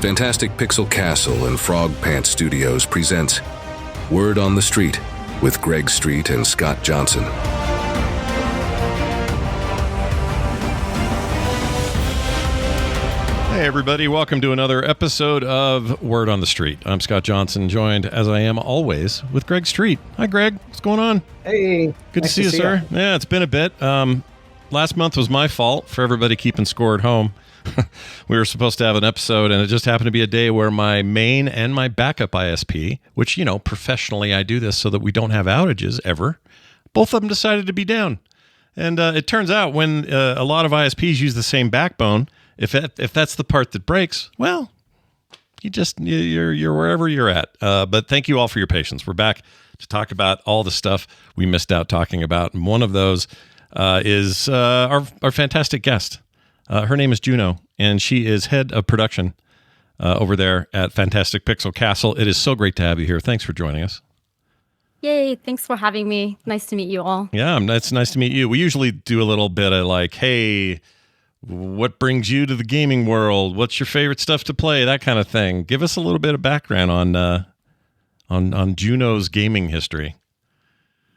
Fantastic Pixel Castle and Frog Pants Studios presents Word on the Street with Greg Street and Scott Johnson. Hey everybody, welcome to another episode of Word on the Street. I'm Scott Johnson, joined as I am always with Greg Street. Hi Greg, what's going on? Hey. Good to see you, sir. Yeah, it's been a bit. Last month was my fault for everybody keeping score at home. We were supposed to have an episode, and it just happened to be a day where my main and my backup ISP, which, you know, professionally I do this so that we don't have outages ever, both of them decided to be down. And it turns out when a lot of ISPs use the same backbone, if that's the part that breaks, well, you're wherever you're at. But thank you all for your patience. We're back to talk about all the stuff we missed out talking about, and one of those is our fantastic guest. Her name is Juno, and she is head of production over there at Fantastic Pixel Castle. It is so great to have you here. Thanks for joining us. Yay, thanks for having me. Nice to meet you all. Yeah, it's nice to meet you. We usually do a little bit of like, hey, what brings you to the gaming world? What's your favorite stuff to play? That kind of thing. Give us a little bit of background on Juno's gaming history.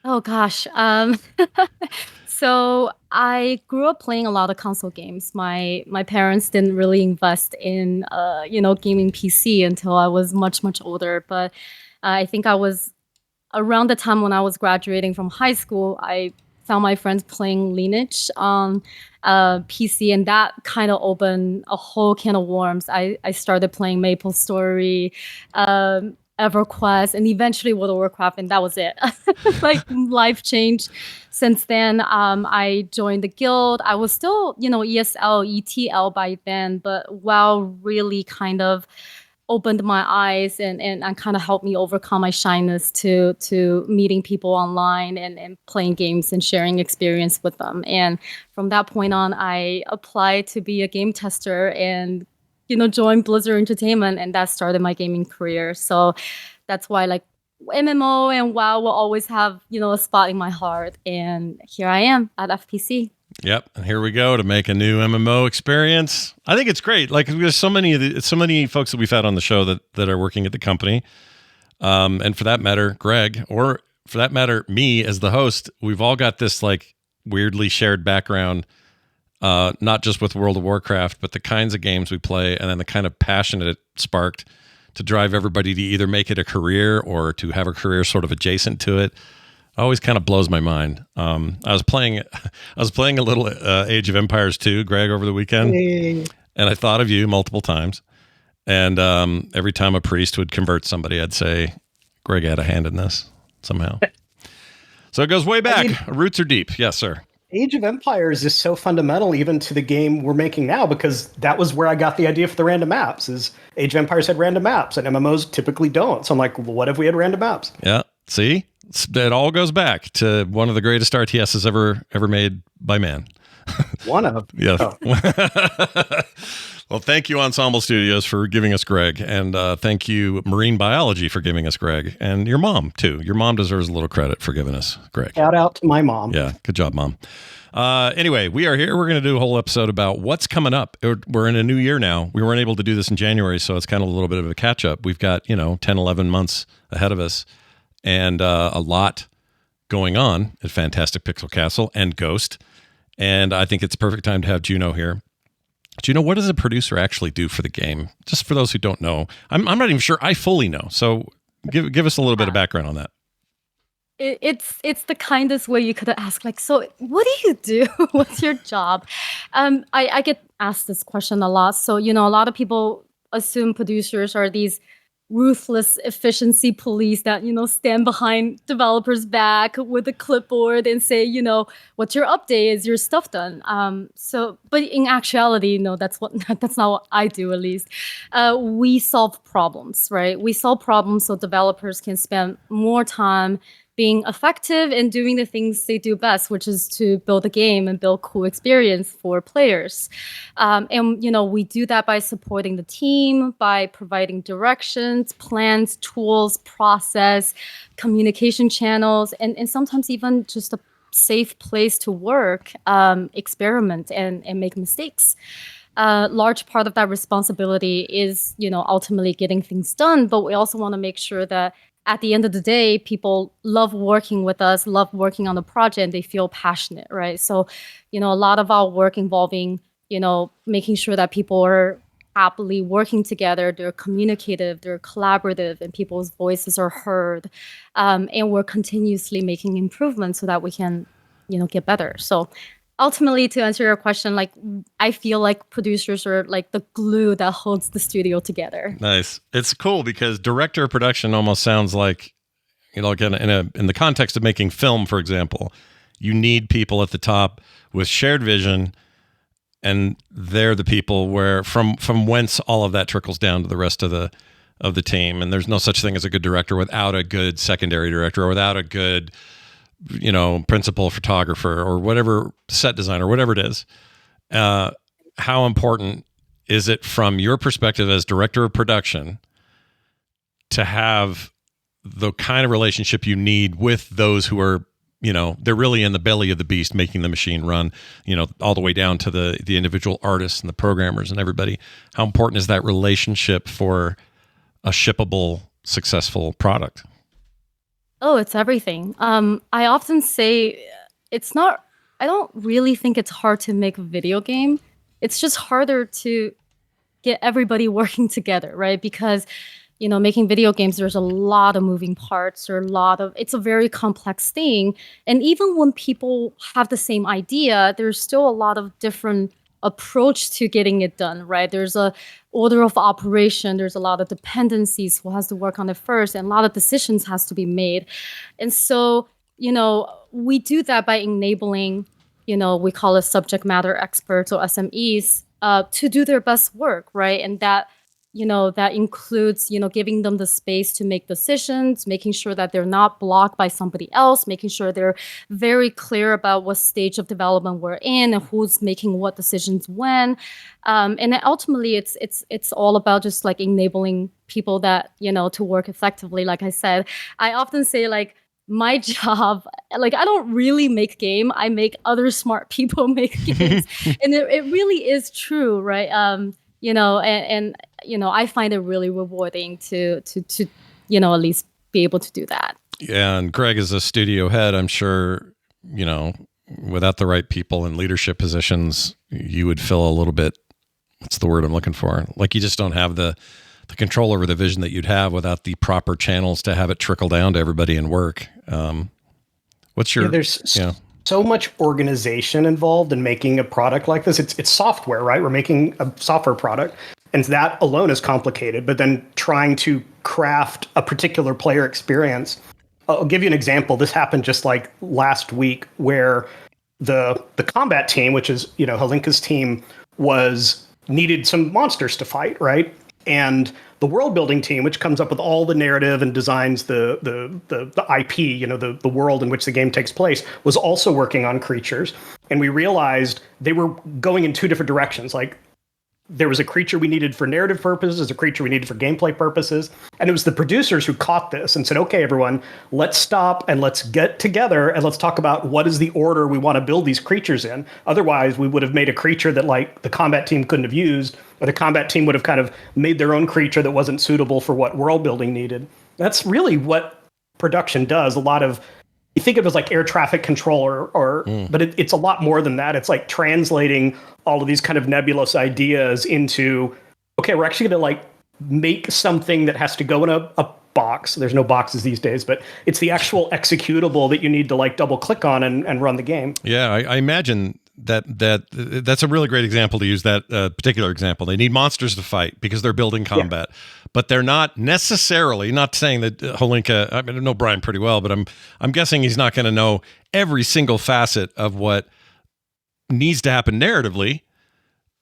Oh gosh. So I grew up playing a lot of console games. My parents didn't really invest in gaming PC until I was much older. But I think I was around the time when I was graduating from high school. I found my friends playing Lineage on PC, and that kind of opened a whole can of worms. I started playing MapleStory, EverQuest, and eventually World of Warcraft, and that was it. Like, life changed since then. I joined the guild. I was still, ESL, ETL by then, but WoW really kind of opened my eyes and kind of helped me overcome my shyness to meeting people online and playing games and sharing experience with them. And from that point on, I applied to be a game tester and joined Blizzard Entertainment, and that started my gaming career. So that's why like MMO and WoW will always have, a spot in my heart. And here I am at FPC. Yep, and here we go to make a new MMO experience. I think it's great. Like, there's so many folks that we've had on the show that are working at the company, and for that matter, Greg, or for that matter, me as the host. We've all got this like weirdly shared background, not just with World of Warcraft, but the kinds of games we play, and then the kind of passion it sparked to drive everybody to either make it a career or to have a career sort of adjacent to it. Always kind of blows my mind. I was playing a little Age of Empires 2, Greg, over the weekend, and I thought of you multiple times. And every time a priest would convert somebody, I'd say, Greg had a hand in this somehow. So it goes way back. Roots are deep. Yes, sir. Age of Empires is so fundamental even to the game we're making now, because that was where I got the idea for the random maps. Is Age of Empires had random maps, and MMOs typically don't. So I'm like, well, what if we had random maps? Yeah. See? It all goes back to one of the greatest RTSs ever made by man. One of. Yeah. Oh. Well, thank you, Ensemble Studios, for giving us Greg. And thank you, Marine Biology, for giving us Greg. And your mom, too. Your mom deserves a little credit for giving us Greg. Shout out to my mom. Yeah. Good job, Mom. Anyway, we are here. We're going to do a whole episode about what's coming up. We're in a new year now. We weren't able to do this in January, so it's kind of a little bit of a catch-up. We've got, 10, 11 months ahead of us. And a lot going on at Fantastic Pixel Castle and Ghost. And I think it's a perfect time to have Juno here. Juno, what does a producer actually do for the game? Just for those who don't know. I'm not even sure I fully know. So give us a little bit of background on that. It's the kindest way you could ask, like, so what do you do? What's your job? I get asked this question a lot. So, a lot of people assume producers are these ruthless efficiency police that stand behind developers' back with a clipboard and say, what's your update? Is your stuff done? But in actuality, that's not what I do. At least we solve problems, right? We solve problems so developers can spend more time being effective and doing the things they do best, which is to build a game and build cool experience for players. And we do that by supporting the team, by providing directions, plans, tools, process, communication channels, and sometimes even just a safe place to work, experiment, and make mistakes. a large part of that responsibility is, ultimately getting things done. But we also want to make sure that at the end of the day, people love working with us, love working on the project, and they feel passionate, right? So, a lot of our work involving, making sure that people are happily working together, they're communicative, they're collaborative, and people's voices are heard. And we're continuously making improvements so that we can, get better. So ultimately, to answer your question, like, I feel like producers are like the glue that holds the studio together. Nice. It's cool because director of production almost sounds like, again, in the context of making film, for example, you need people at the top with shared vision, and they're the people where from whence all of that trickles down to the rest of the team. And there's no such thing as a good director without a good secondary director, or without a good, principal photographer, or whatever, set designer, whatever it is. How important is it from your perspective as director of production to have the kind of relationship you need with those who are, they're really in the belly of the beast, making the machine run, all the way down to the individual artists and the programmers and everybody. How important is that relationship for a shippable, successful product? Oh, it's everything. I often say I don't really think it's hard to make a video game. It's just harder to get everybody working together, right? Because making video games, there's a lot of moving parts, or it's a very complex thing. And even when people have the same idea, there's still a lot of different approach to getting it done, right? There's a order of operation. There's a lot of dependencies, who has to work on it first, and a lot of decisions has to be made. And so, we do that by enabling, we call it subject matter experts, or SMEs, to do their best work, right? And that includes, giving them the space to make decisions, making sure that they're not blocked by somebody else, making sure they're very clear about what stage of development we're in and who's making what decisions when. And then ultimately, it's all about just like enabling people that, to work effectively. Like I said, I often say, like, my job, like, I don't really make game. I make other smart people make games. And it really is true, right? I find it really rewarding to at least be able to do that. Yeah, and Greg is a studio head. I'm sure, without the right people in leadership positions, you would feel a little bit, what's the word I'm looking for? Like, you just don't have the control over the vision that you'd have without the proper channels to have it trickle down to everybody and work. What's your... there's so much organization involved in making a product like this. It's software, right? We're making a software product, and that alone is complicated. But then trying to craft a particular player experience. I'll give you an example. This happened just like last week, where the combat team, which is Helinka's team, needed some monsters to fight, right? And the world building team, which comes up with all the narrative and designs the IP, the world in which the game takes place, was also working on creatures. And we realized they were going in two different directions. Like, there was a creature we needed for narrative purposes, a creature we needed for gameplay purposes. And it was the producers who caught this and said, okay, everyone, let's stop and let's get together and let's talk about what is the order we want to build these creatures in. Otherwise, we would have made a creature that, like, the combat team couldn't have used, or the combat team would have kind of made their own creature that wasn't suitable for what world building needed. That's really what production does. A lot of, you think of it as like air traffic control, but it's a lot more than that. It's like translating all of these kind of nebulous ideas into, okay, we're actually going to like make something that has to go in a box. There's no boxes these days, but it's the actual executable that you need to like double click on and run the game. Yeah, I imagine that's a really great example to use, that particular example. They need monsters to fight because they're building combat, but they're not necessarily, not saying that Holinka, I mean, I know Brian pretty well, but I'm guessing he's not going to know every single facet of what needs to happen narratively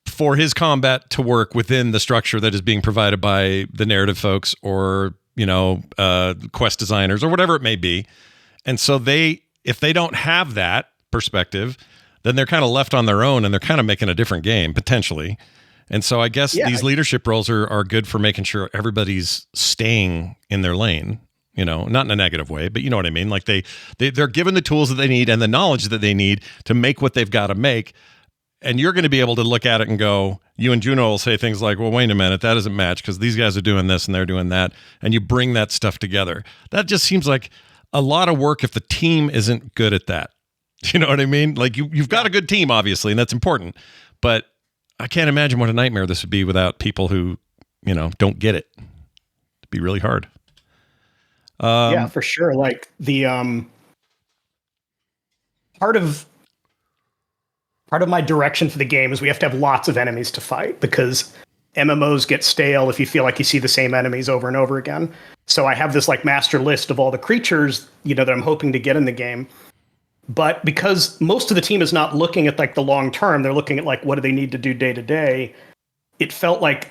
for his combat to work within the structure that is being provided by the narrative folks, or, quest designers, or whatever it may be. And so if they don't have that perspective, then they're kind of left on their own, and they're kind of making a different game potentially. And so I guess these leadership roles are good for making sure everybody's staying in their lane, not in a negative way, but you know what I mean? Like they're given the tools that they need and the knowledge that they need to make what they've got to make. and you're going to be able to look at it and go, you and Juno will say things like, well, wait a minute, that doesn't match because these guys are doing this and they're doing that. And you bring that stuff together. That just seems like a lot of work if the team isn't good at that. You know what I mean? Like you've got a good team, obviously, and that's important. But I can't imagine what a nightmare this would be without people who, don't get it. It'd be really hard. Yeah, for sure. Like the part of my direction for the game is we have to have lots of enemies to fight because MMOs get stale if you feel like you see the same enemies over and over again. So I have this like master list of all the creatures, that I'm hoping to get in the game. But because most of the team is not looking at like the long term, they're looking at like what do they need to do day to day. It felt like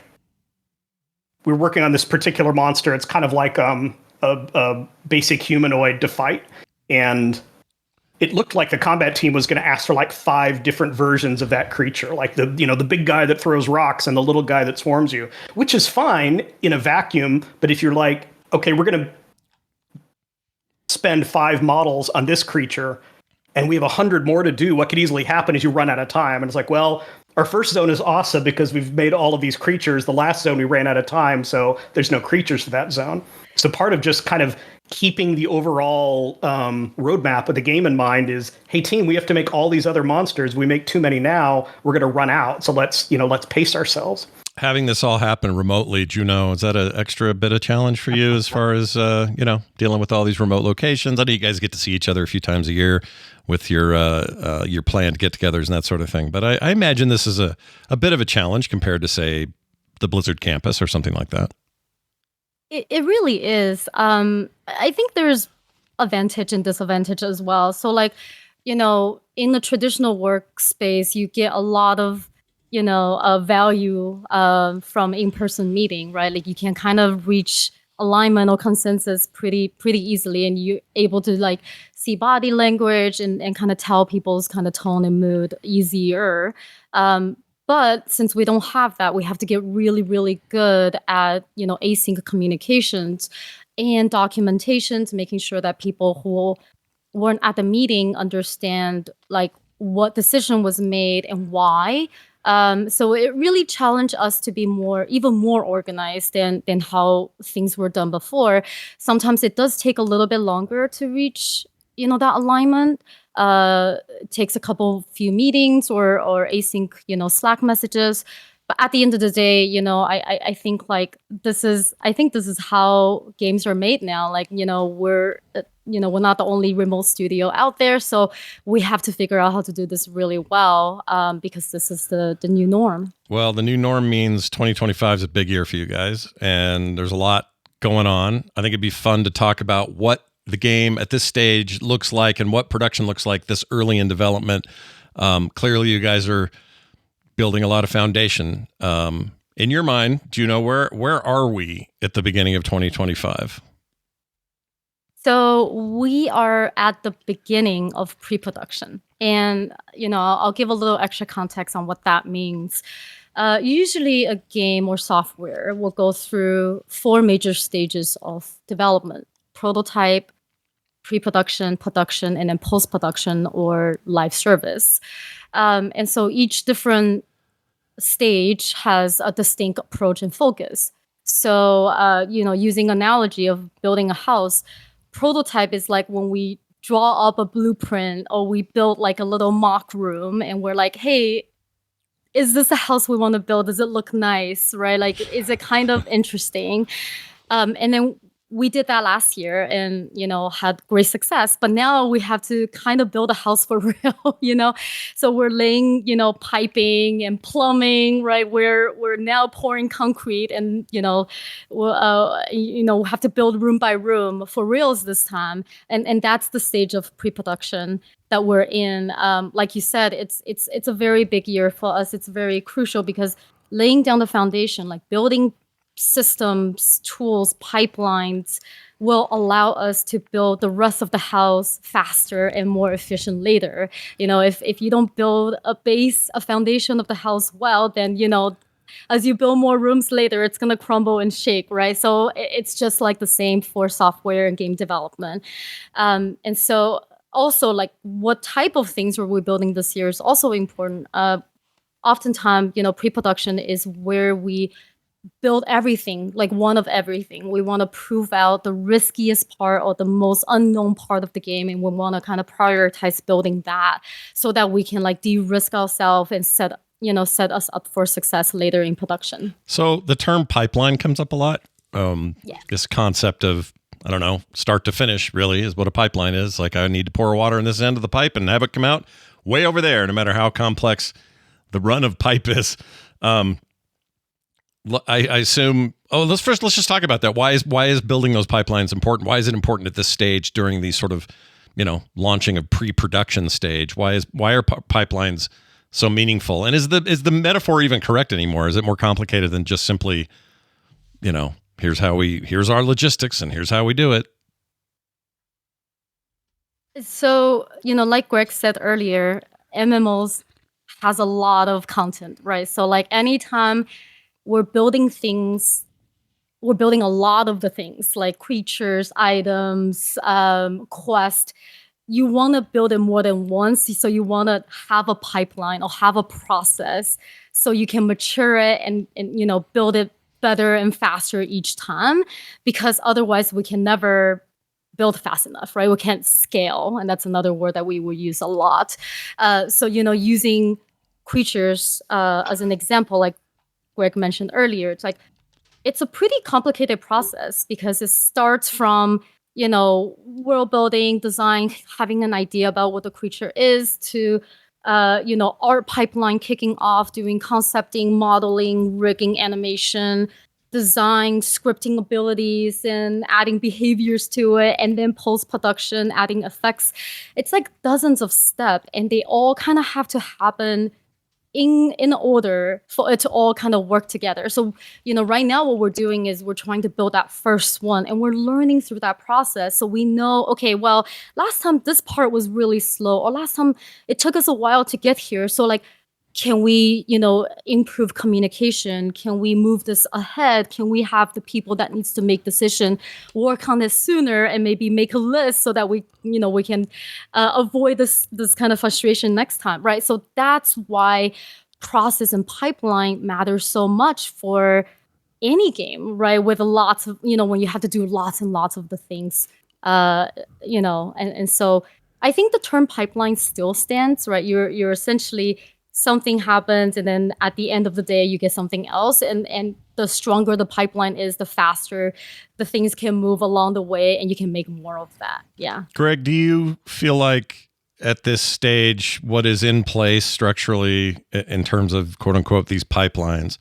we're working on this particular monster. It's kind of like a basic humanoid to fight, and it looked like the combat team was going to ask for like 5 different versions of that creature, like the big guy that throws rocks and the little guy that swarms you, which is fine in a vacuum. But if you're like, okay, we're going to spend 5 models on this creature and we have 100 more to do, what could easily happen is you run out of time. And it's like, well, our first zone is awesome because we've made all of these creatures. The last zone, we ran out of time, so there's no creatures for that zone. So part of just kind of keeping the overall roadmap of the game in mind is, hey, team, we have to make all these other monsters. We make too many now, we're going to run out. So let's pace ourselves. Having this all happen remotely, Juno, is that an extra bit of challenge for you as far as, dealing with all these remote locations? I know you guys get to see each other a few times a year with your planned get-togethers and that sort of thing. But I imagine this is a bit of a challenge compared to, say, the Blizzard campus or something like that. It really is. I think there's advantage and disadvantage as well. So like, in the traditional workspace, you get a lot of value from in-person meeting, right? Like you can kind of reach alignment or consensus pretty easily, and you're able to like see body language and kind of tell people's kind of tone and mood easier. But since we don't have that, we have to get really, really good at, async communications and documentations, making sure that people who weren't at the meeting understand like what decision was made and why. So it really challenged us to be even more organized than how things were done before. Sometimes it does take a little bit longer to reach, that alignment. It takes a few meetings or async, Slack messages. But at the end of the day, I think like this is how games are made now. Like, we're not the only remote studio out there. So we have to figure out how to do this really well because this is the new norm. Well, the new norm means 2025 is a big year for you guys. And there's a lot going on. I think it'd be fun to talk about what the game at this stage looks like and what production looks like this early in development. Clearly, you guys are building a lot of foundation. In your mind, Juno, where are we at the beginning of 2025? So we are at the beginning of pre-production. And, I'll give a little extra context on what that means. Usually a game or software will go through 4 major stages of development: prototype, pre-production, production, and then post-production or live service. And so each different stage has a distinct approach and focus. So, using analogy of building a house, prototype is like when we draw up a blueprint or we build like a little mock room and we're like, hey, is this a house we want to build? Does it look nice, right? Like, is it kind of interesting? And then we did that last year and, had great success. But now we have to kind of build a house for real, So we're laying, piping and plumbing, right? We're now pouring concrete and, we'll have to build room by room for reals this time. And that's the stage of pre-production that we're in. Like you said, it's a very big year for us. It's very crucial because laying down the foundation, like building systems, tools, pipelines will allow us to build the rest of the house faster and more efficient later. If you don't build a foundation of the house well, then, as you build more rooms later, it's going to crumble and shake, right? So it's just like the same for software and game development. And so also like what type of things are we building this year is also important. oftentimes, pre-production is where we build everything, like one of everything. We want to prove out the riskiest part or the most unknown part of the game, and we want to kind of prioritize building that so that we can like de-risk ourselves and set us up for success later in production. So the term pipeline comes up a lot. This concept of, I don't know, start to finish really is what a pipeline is. Like, I need to pour water in this end of the pipe and have it come out way over there, no matter how complex the run of pipe is. I assume. Let's just talk about that. Why is building those pipelines important? Why is it important at this stage during the sort of, launching of pre-production stage? Why are pipelines so meaningful? And is the metaphor even correct anymore? Is it more complicated than just simply, here's our logistics and here's how we do it? So, like Greg said earlier, MMOs has a lot of content, right? So like anytime we're building things, we're building a lot of the things like creatures, items, quest. You want to build it more than once. So you want to have a pipeline or have a process so you can mature it and build it better and faster each time, because otherwise we can never build fast enough, right? We can't scale. And that's another word that we will use a lot. So, using creatures as an example, like Greg mentioned earlier, it's a pretty complicated process because it starts from, world building, design, having an idea about what the creature is, to, art pipeline kicking off, doing concepting, modeling, rigging, animation, design, scripting abilities, and adding behaviors to it, and then post-production, adding effects. It's like dozens of steps, and they all kind of have to happen in order for it to all kind of work together. So, right now what we're doing is we're trying to build that first one, and we're learning through that process. So we know, okay, well, last time this part was really slow, or last time it took us a while to get here. So like, can we, improve communication? Can we move this ahead? Can we have the people that needs to make decision work on this sooner and maybe make a list so that we can avoid this kind of frustration next time, right? So that's why process and pipeline matters so much for any game, right? With lots of, when you have to do lots and lots of the things, and so I think the term pipeline still stands, right? You're essentially, something happens, and then at the end of the day, you get something else. And the stronger the pipeline is, the faster the things can move along the way, and you can make more of that. Yeah. Greg, do you feel like at this stage, what is in place structurally in terms of quote unquote these pipelines,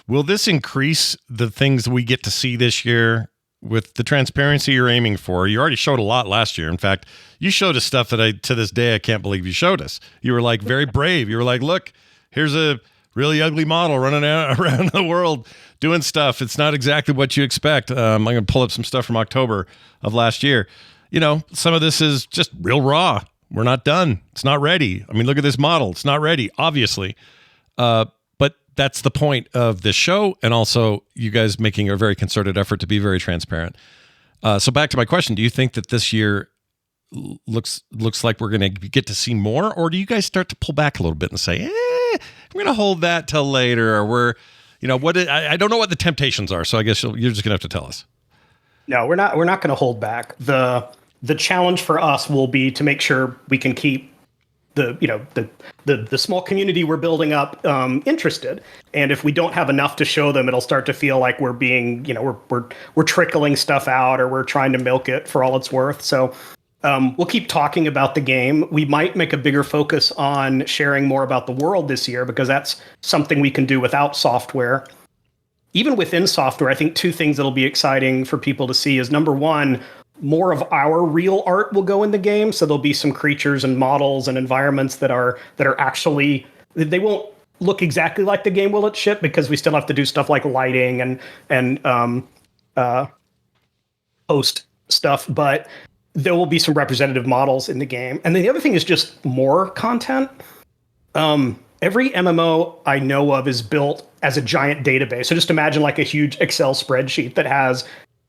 will this increase the things we get to see this year with the transparency you're aiming for? You already showed a lot last year. In fact, you showed us stuff that to this day, I can't believe you showed us. You were like very brave. You were like, look, here's a really ugly model running around the world doing stuff. It's not exactly what you expect. I'm going to pull up some stuff from October of last year. Some of this is just real raw. We're not done. It's not ready. I mean, look at this model. It's not ready, obviously. But that's the point of this show, and also you guys making a very concerted effort to be very transparent. So back to my question, do you think that this year looks like we're going to get to see more, or do you guys start to pull back a little bit and say, I'm going to hold that till later, or I don't know what the temptations are, so I guess you're just going to have to tell us. No, we're not going to hold back. The challenge for us will be to make sure we can keep the small community we're building up interested. And if we don't have enough to show them, it'll start to feel like we're being, we're trickling stuff out, or we're trying to milk it for all it's worth. So we'll keep talking about the game. We might make a bigger focus on sharing more about the world this year, because that's something we can do without software. Even within software, I think two things that'll be exciting for people to see is, number one, more of our real art will go in the game. So there'll be some creatures and models and environments that are actually, they won't look exactly like the game will at ship, because we still have to do stuff like lighting and post stuff, but there will be some representative models in the game. And then the other thing is just more content. Every MMO I know of is built as a giant database. So just imagine like a huge Excel spreadsheet that has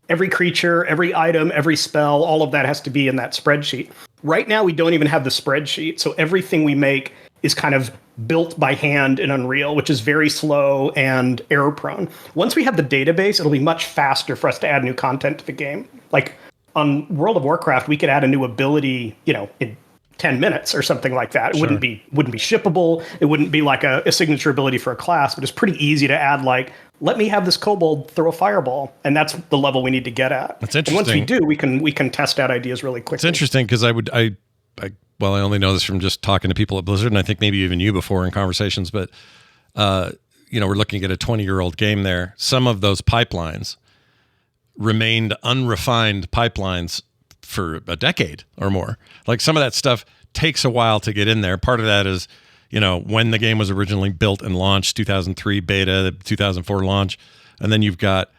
every creature, every item, every spell, all of that has to be in that spreadsheet. Right now, we don't even have the spreadsheet. So everything we make is kind of built by hand in Unreal, which is very slow and error prone. Once we have the database, it'll be much faster for us to add new content to the game. Like on World of Warcraft, we could add a new ability, in 10 minutes or something like that. It wouldn't be shippable. It wouldn't be like a signature ability for a class, but it's pretty easy to add, like, let me have this kobold throw a fireball. And that's the level we need to get at. That's interesting. And once we do, we can test out ideas really quickly. It's interesting because I only know this from just talking to people at Blizzard, and I think maybe even you before in conversations, but we're looking at a 20-year-old game there. Some of those pipelines remained unrefined pipelines for a decade or more. Like some of that stuff takes a while to get in there. Part of that is, when the game was originally built and launched, 2003 beta, 2004 launch. And then you've got,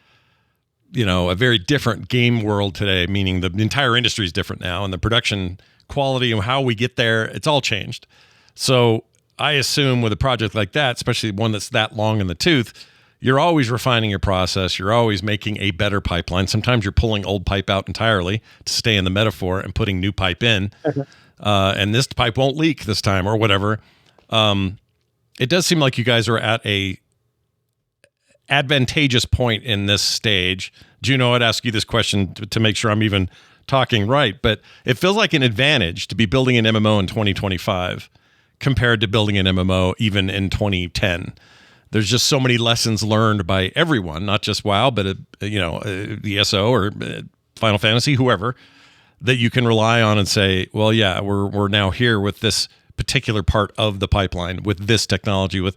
a very different game world today, meaning the entire industry is different now, and the production quality and how we get there, it's all changed. So I assume with a project like that, especially one that's that long in the tooth, you're always refining your process. You're always making a better pipeline. Sometimes you're pulling old pipe out entirely to stay in the metaphor and putting new pipe in. And this pipe won't leak this time or whatever. It does seem like you guys are at a advantageous point in this stage. Juno, I'd ask you this question to make sure I'm even talking right, but it feels like an advantage to be building an MMO in 2025 compared to building an MMO even in 2010. There's just so many lessons learned by everyone, not just WoW, but the ESO or Final Fantasy, whoever, that you can rely on and say, well, yeah, we're now here with this particular part of the pipeline, with this technology, with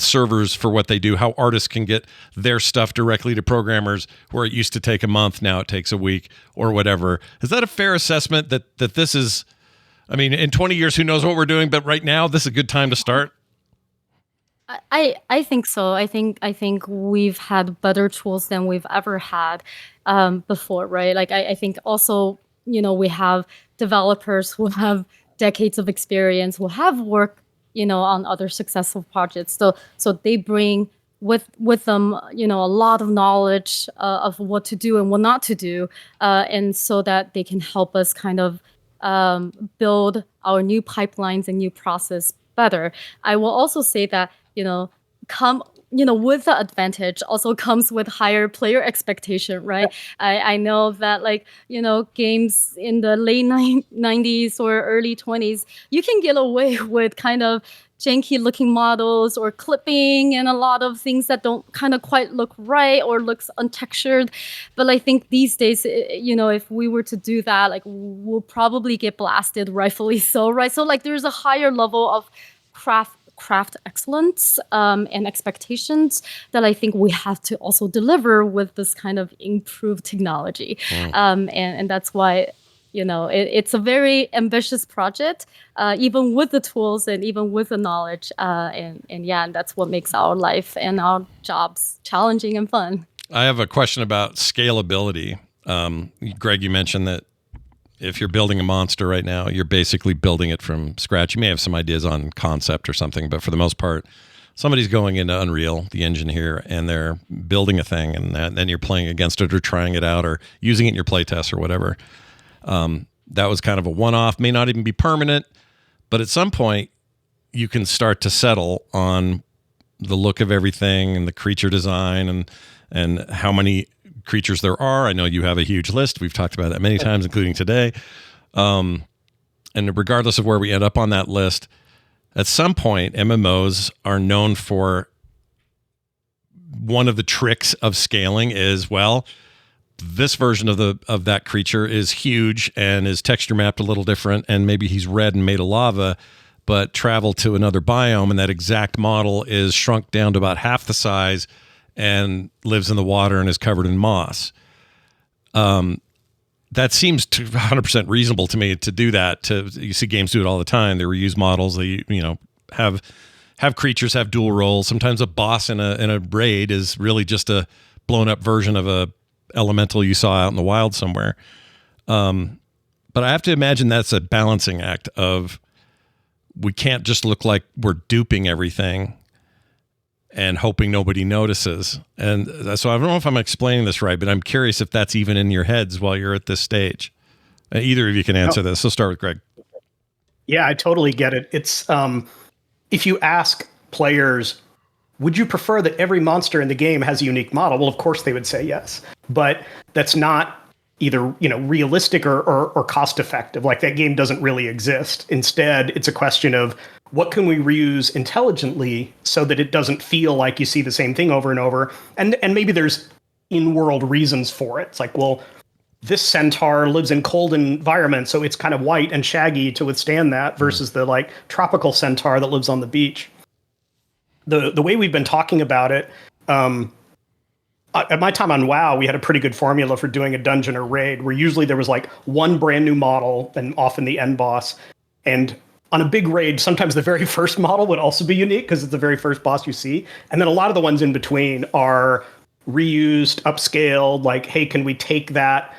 servers for what they do, how artists can get their stuff directly to programmers where it used to take a month, now it takes a week or whatever. Is that a fair assessment that this is, in 20 years, who knows what we're doing, but right now, this is a good time to start? I think so. I think we've had better tools than we've ever had before, right? Like I think also, we have developers who have decades of experience, who have worked, on other successful projects. So they bring with them, a lot of knowledge of what to do and what not to do, and so that they can help us kind of build our new pipelines and new process better. I will also say that with the advantage also comes with higher player expectation, right? I know that games in the late 90s or early 20s, you can get away with kind of janky looking models or clipping and a lot of things that don't kind of quite look right or looks untextured. But I think these days, if we were to do that, we'll probably get blasted, rightfully so, right? So there's a higher level of craft excellence and expectations that I think we have to also deliver with this kind of improved technology. And that's why, it's a very ambitious project, even with the tools and even with the knowledge. And that's what makes our life and our jobs challenging and fun. I have a question about scalability. Greg, you mentioned that if you're building a monster right now, you're basically building it from scratch. You may have some ideas on concept or something, but for the most part, somebody's going into Unreal, the engine here, and they're building a thing, and then you're playing against it or trying it out or using it in your playtest or whatever. That was kind of a one-off, may not even be permanent, but at some point, you can start to settle on the look of everything and the creature design and how many creatures there are. I know you have a huge list. We've talked about that many times, including today. And regardless of where we end up on that list, at some point, MMOs are known for one of the tricks of scaling is, well, this version of that creature is huge and is texture mapped a little different, and maybe he's red and made of lava, but travel to another biome, and that exact model is shrunk down to about half the size and lives in the water and is covered in moss. That seems 100% reasonable to me to do that. You see games do it all the time. They reuse models. They have creatures have dual roles. Sometimes a boss in a raid is really just a blown up version of a elemental you saw out in the wild somewhere. But I have to imagine that's a balancing act of we can't just look like we're duping everything and hoping nobody notices. And so I don't know if I'm explaining this right, but I'm curious if that's even in your heads while you're at this stage. Either of you can answer this. So start with Greg. Yeah, I totally get it. It's if you ask players, would you prefer that every monster in the game has a unique model? Well, of course they would say yes, but that's not either realistic or cost effective. Like, that game doesn't really exist. Instead, it's a question of what can we reuse intelligently so that it doesn't feel like you see the same thing over and over. And maybe there's in-world reasons for it. It's like, well, this centaur lives in cold environments, so it's kind of white and shaggy to withstand that, versus the like tropical centaur that lives on the beach. The way we've been talking about it, at my time on WoW, we had a pretty good formula for doing a dungeon or raid, where usually there was like one brand new model and often the end boss. And on a big raid, sometimes the very first model would also be unique because it's the very first boss you see. And then a lot of the ones in between are reused, upscaled, like, hey, can we take that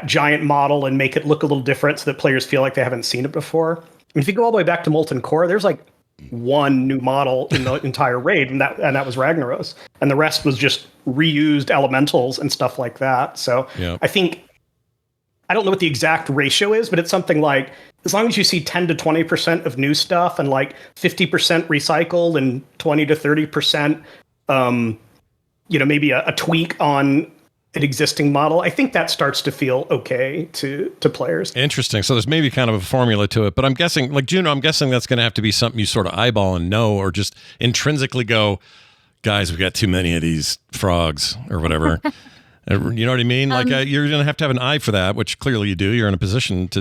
giant model and make it look a little different so that players feel like they haven't seen it before? I mean, if you go all the way back to Molten Core, there's like one new model in the entire raid, and that was Ragnaros, and the rest was just reused elementals and stuff like that. So yeah. I think, I don't know what the exact ratio is, but it's something like, as long as you see 10 to 20% of new stuff and like 50% recycled and 20 to 30%, maybe a tweak on an existing model, I think that starts to feel okay to players. Interesting. So there's maybe kind of a formula to it, but I'm guessing, like Juno, I'm guessing that's going to have to be something you sort of eyeball and know, or just intrinsically go, guys, we got too many of these frogs or whatever. You know what I mean? Like you're going to have an eye for that, which clearly you do. You're in a position to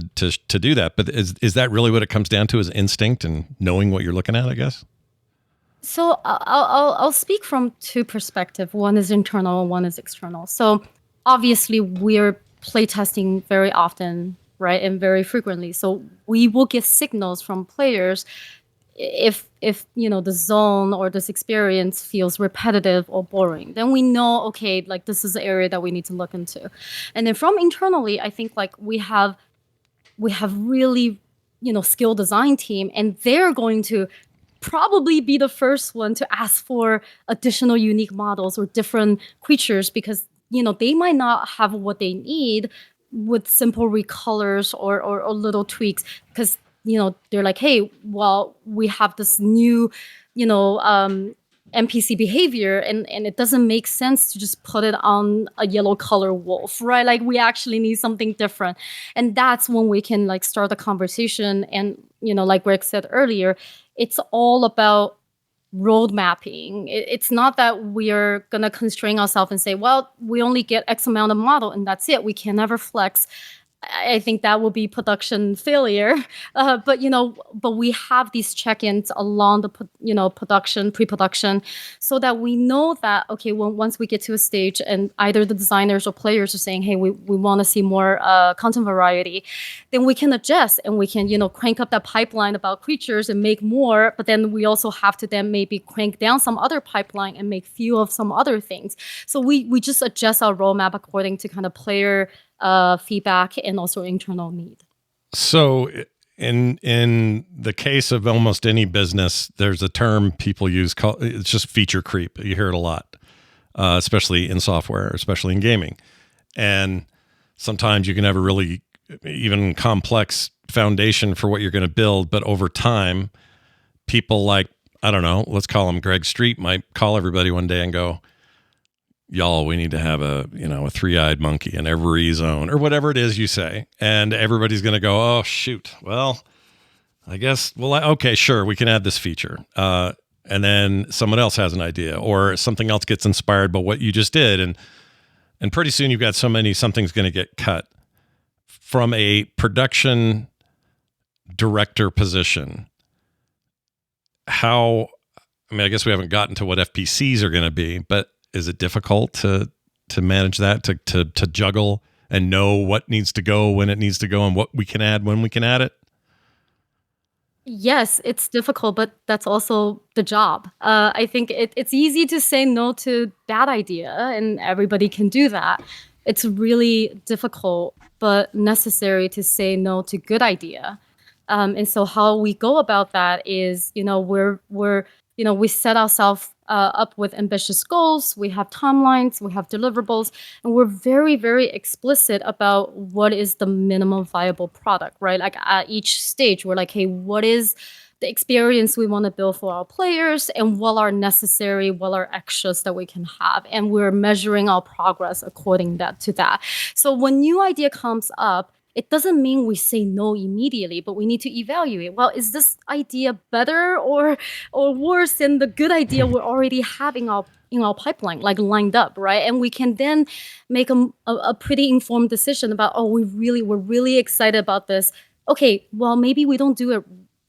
do that. But is that really what it comes down to, is instinct and knowing what you're looking at, I guess? So I'll speak from two perspectives. One is internal, one is external. So obviously we're playtesting very often, right, and very frequently. So we will get signals from players if the zone or this experience feels repetitive or boring. Then we know, okay, like this is the area that we need to look into. And then from internally, I think like we have really skilled design team, and they're going to probably be the first one to ask for additional unique models or different creatures, because they might not have what they need with simple recolors or little tweaks, because they're like, hey, well, we have this new NPC behavior, and it doesn't make sense to just put it on a yellow color wolf, right? Like, we actually need something different. And that's when we can like start the conversation. And like Greg said earlier, it's all about road mapping. It's not that we're going to constrain ourselves and say, well, we only get X amount of model and that's it. We can never flex. I think that will be production failure. But we have these check-ins along the, production, pre-production, so that we know that, okay, once we get to a stage and either the designers or players are saying, hey, we want to see more content variety, then we can adjust and we can, crank up that pipeline about creatures and make more. But then we also have to then maybe crank down some other pipeline and make few of some other things. So we just adjust our roadmap according to kind of player feedback and also internal need. So in the case of almost any business, there's a term people use called, it's just feature creep. You hear it a lot, especially in software, especially in gaming. And sometimes you can have a really even complex foundation for what you're going to build, but over time, people like, I don't know, let's call him Greg Street, might call everybody one day and go, y'all, we need to have a three-eyed monkey in every zone, or whatever it is you say. And everybody's going to go, oh, shoot. Well, I guess, okay, sure, we can add this feature. And then someone else has an idea, or something else gets inspired by what you just did. And pretty soon you've got something's going to get cut. From a production director position, I guess we haven't gotten to what FPCs are going to be, but is it difficult to manage that, to juggle and know what needs to go when it needs to go and what we can add when we can add it? Yes, it's difficult, but that's also the job. I think it's easy to say no to bad idea, and everybody can do that. It's really difficult, but necessary to say no to good idea. And so how we go about that is, we set ourselves up with ambitious goals. We have timelines, we have deliverables, and we're very, very explicit about what is the minimum viable product, right? Like at each stage, we're like, hey, what is the experience we want to build for our players, and what are necessary, what are extras that we can have. And we're measuring our progress according to that. So when new idea comes up, it doesn't mean we say no immediately, but we need to evaluate. Well, is this idea better or worse than the good idea we're already having in our pipeline, like lined up, right? And we can then make a pretty informed decision about, oh, we're really excited about this. Okay, well, maybe we don't do it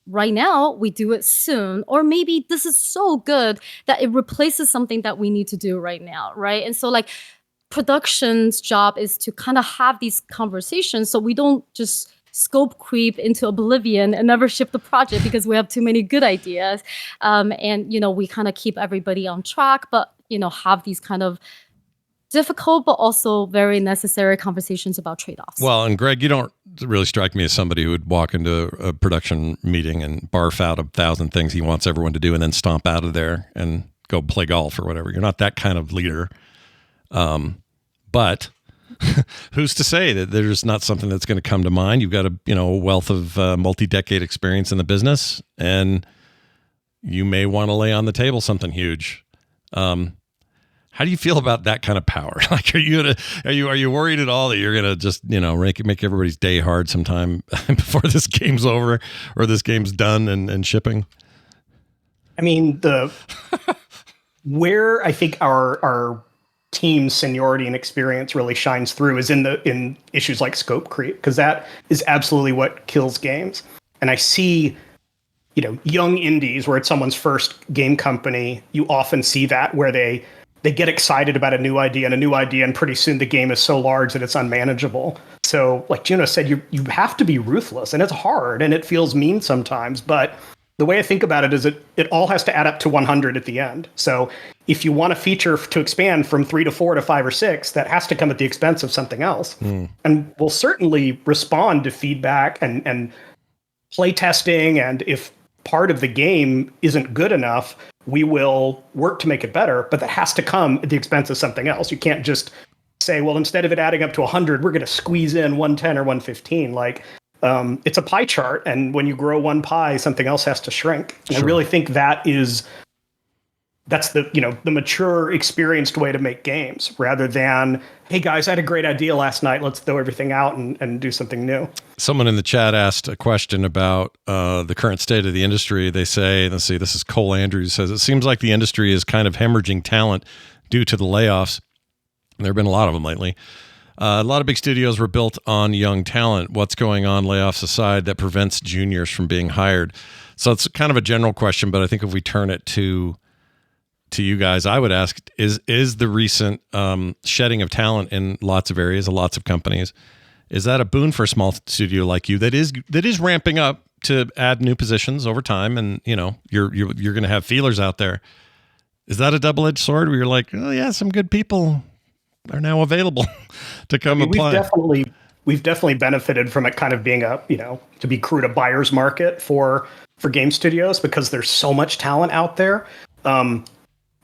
right now, we do it soon. Or maybe this is so good that it replaces something that we need to do right now, right? And so like production's job is to kind of have these conversations so we don't just scope creep into oblivion and never ship the project because we have too many good ideas. And, we kind of keep everybody on track, but, have these kind of difficult but also very necessary conversations about trade-offs. Well, and Greg, you don't really strike me as somebody who would walk into a production meeting and barf out 1,000 things he wants everyone to do and then stomp out of there and go play golf or whatever. You're not that kind of leader. But who's to say that there's not something that's going to come to mind? You've got a wealth of multi-decade experience in the business, and you may want to lay on the table something huge. How do you feel about that kind of power? Like, are you worried at all that you're gonna just make everybody's day hard sometime before this game's over or this game's done and shipping? I mean, where I think our team's seniority and experience really shines through is in issues like scope creep, because that is absolutely what kills games. And I see, young indies where it's someone's first game company, you often see that where they get excited about a new idea, and pretty soon the game is so large that it's unmanageable. So like Juno said, you have to be ruthless, and it's hard and it feels mean sometimes, but the way I think about it is it all has to add up to 100 at the end. So if you want a feature to expand from 3 to 4 to 5 or 6, that has to come at the expense of something else. And we'll certainly respond to feedback and play testing. And if part of the game isn't good enough, we will work to make it better, but that has to come at the expense of something else. You can't just say, well, instead of it adding up to 100, we're going to squeeze in 110 or 115. Like, it's a pie chart, and when you grow one pie, something else has to shrink. And I really think that's the mature, experienced way to make games, rather than, hey guys, I had a great idea last night, let's throw everything out and do something new. Someone in the chat asked a question about the current state of the industry. They say, let's see, this is Cole Andrews, says, it seems like the industry is kind of hemorrhaging talent due to the layoffs. There have been a lot of them lately. A lot of big studios were built on young talent. What's going on, layoffs aside, that prevents juniors from being hired? So it's kind of a general question, but I think if we turn it to you guys, I would ask, is the recent shedding of talent in lots of areas, lots of companies, is that a boon for a small studio like you that is ramping up to add new positions over time, and you're going to have feelers out there? Is that a double-edged sword where you're like, oh yeah, some good people are now available to come apply? We've definitely benefited from it kind of being to be crude, a buyer's market for game studios, because there's so much talent out there.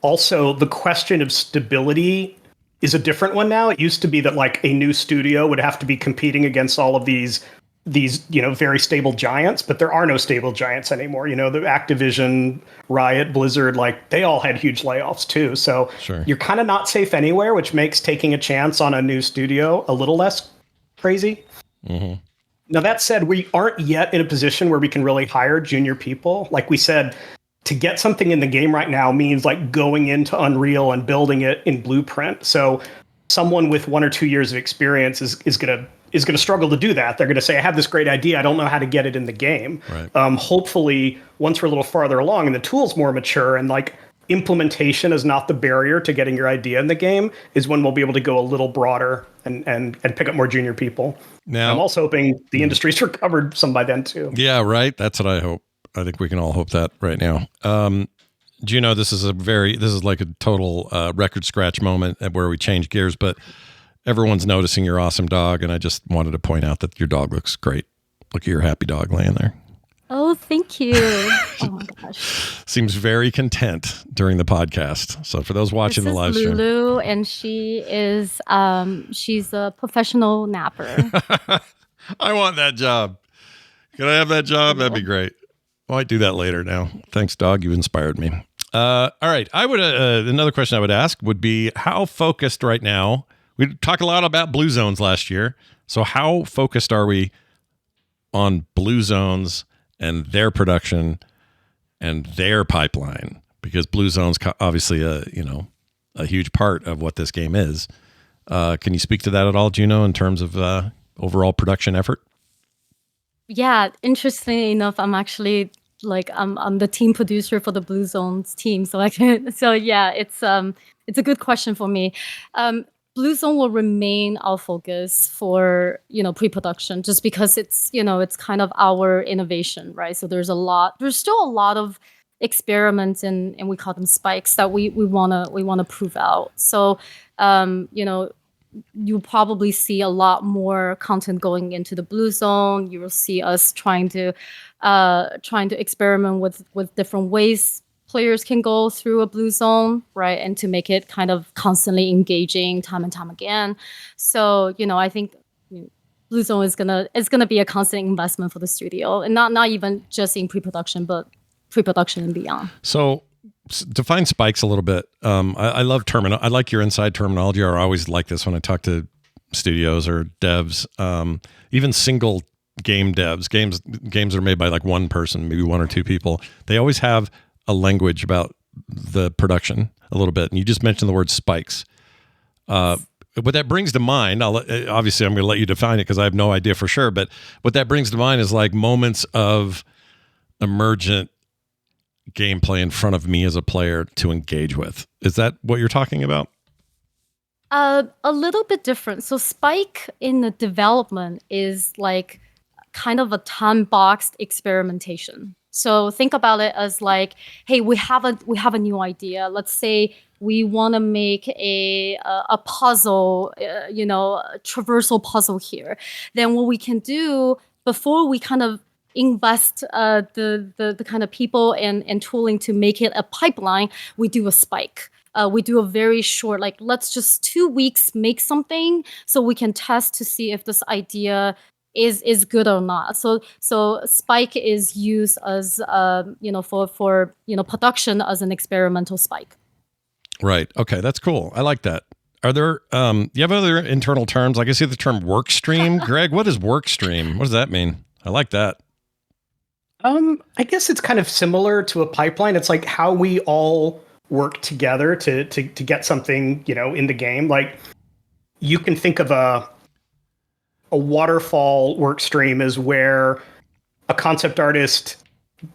Also, the question of stability is a different one now. It used to be that like a new studio would have to be competing against all of these very stable giants, but there are no stable giants anymore. The Activision, Riot, Blizzard, like they all had huge layoffs too. So You're kind of not safe anywhere, which makes taking a chance on a new studio a little less crazy. Mm-hmm. Now, that said, we aren't yet in a position where we can really hire junior people. Like we said, to get something in the game right now means like going into Unreal and building it in Blueprint. So someone with 1 or 2 years of experience is going to struggle to do that. They're going to say, I have this great idea, I don't know how to get it in the game. Right. Hopefully, once we're a little farther along and the tool's more mature and like implementation is not the barrier to getting your idea in the game, is when we'll be able to go a little broader and pick up more junior people. Now, I'm also hoping the industry's recovered some by then too. Yeah, right. That's what I hope. I think we can all hope that right now. Juno, this is like a total record scratch moment where we change gears, but everyone's noticing your awesome dog, and I just wanted to point out that your dog looks great. Look at your happy dog laying there. Oh, thank you. Oh my gosh. Seems very content during the podcast. So for those watching the live stream, Lulu, and she is she's a professional napper. I want that job. Can I have that job? That'd be great. Might do that later now. Thanks, dog. You inspired me. All right. I would another question I would ask would be how focused right now. We talked a lot about Blue Zones last year. So how focused are we on Blue Zones and their production and their pipeline? Because Blue Zone's obviously a huge part of what this game is. Can you speak to that at all, Juno, in terms of overall production effort? Yeah, interestingly enough, I'm actually I'm the team producer for the Blue Zones team, so it's a good question for me. Blue Zone will remain our focus for pre-production, just because it's kind of our innovation, right? So there's still a lot of experiments and we call them spikes that we wanna prove out. So you'll probably see a lot more content going into the Blue Zone. You will see us trying to experiment with different ways players can go through a Blue Zone, right? And to make it kind of constantly engaging time and time again. So, I think Blue Zone is gonna be a constant investment for the studio, and not even just in pre-production, but pre-production and beyond. So define spikes a little bit. I love I like your inside terminology. I always like this when I talk to studios or devs, even single game devs, games that are made by like one person, maybe one or two people. They always have a language about the production a little bit. And you just mentioned the word spikes. What that brings to mind, obviously I'm going to let you define it because I have no idea for sure, but what that brings to mind is like moments of emergent gameplay in front of me as a player to engage with. Is that what you're talking about? A little bit different. So spike in the development is like kind of a time-boxed experimentation. So think about it as like, hey, we have a new idea. Let's say we want to make a puzzle, a traversal puzzle here. Then what we can do before we kind of invest the kind of people and tooling to make it a pipeline, we do a spike. We do a very short, like let's just 2 weeks make something so we can test to see if this idea is good or not. So spike is used as for production as an experimental spike. Right. Okay, that's cool. I like that. Are there do you have other internal terms? Like I see the term work stream. Greg, what is work stream? What does that mean? I like that. I guess it's kind of similar to a pipeline. It's like how we all work together to get something, in the game. Like you can think of a waterfall work stream is where a concept artist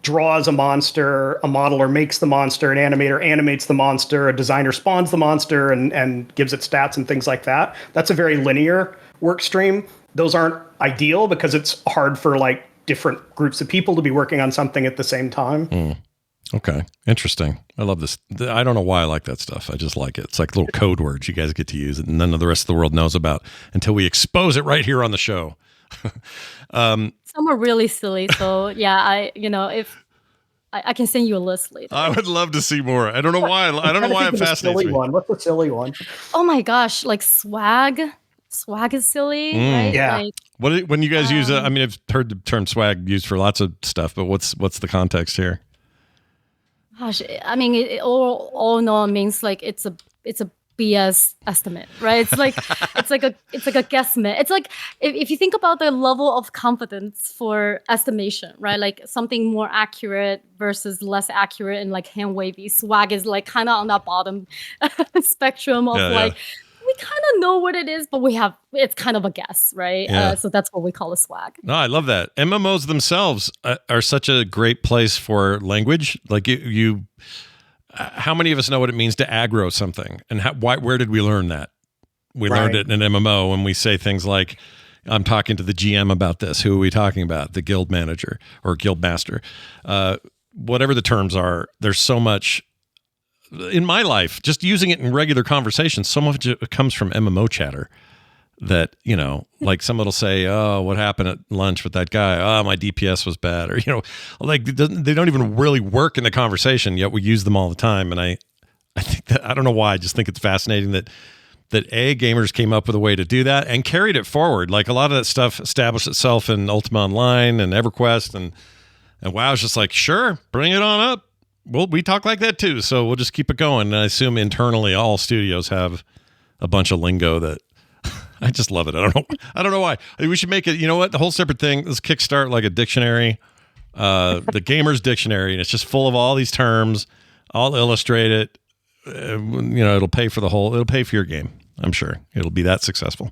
draws a monster, a modeler makes the monster, an animator animates the monster, a designer spawns the monster and gives it stats and things like that. That's a very linear work stream. Those aren't ideal because it's hard for like different groups of people to be working on something at the same time. Okay. Interesting. I love this. I don't know why I like that stuff. I just like it. It's like little code words you guys get to use and none of the rest of the world knows about until we expose it right here on the show. Some are really silly. So yeah, if I can send you a list later. I would love to see more. I don't know why. I don't know why it fascinates me. What's the silly one? Oh my gosh, like swag. Swag is silly, right? Yeah. Like, when you guys use it, I mean, I've heard the term swag used for lots of stuff, but what's the context here? Gosh, I mean, it all in all means like it's a BS estimate, right? It's like it's like a guesstimate. It's like if you think about the level of confidence for estimation, right? Like something more accurate versus less accurate and like hand wavy. Swag is like kind of on that bottom spectrum of we kind of know what it is, but it's kind of a guess, right? Yeah. So that's what we call a swag. No, I love that. MMOs themselves are such a great place for language. Like you how many of us know what it means to aggro something? And where did we learn that? We learned it in an MMO when we say things like, I'm talking to the GM about this. Who are we talking about? The guild manager or guild master. Whatever the terms are, there's so much in my life, just using it in regular conversation, so much comes from MMO chatter that, like someone will say, oh, what happened at lunch with that guy? Oh, my DPS was bad. Or, like they don't even really work in the conversation, yet we use them all the time. And I think that, I don't know why, I just think it's fascinating that gamers came up with a way to do that and carried it forward. Like a lot of that stuff established itself in Ultima Online and EverQuest and And WoW's just like, sure, bring it on up. Well, we talk like that too, so we'll just keep it going. And I assume internally all studios have a bunch of lingo that I just love it. I don't know why. We should make it, you know what? The whole separate thing. Let's kickstart like a dictionary, the gamer's dictionary, and it's just full of all these terms. I'll illustrate it. It'll pay for it'll pay for your game. I'm sure it'll be that successful.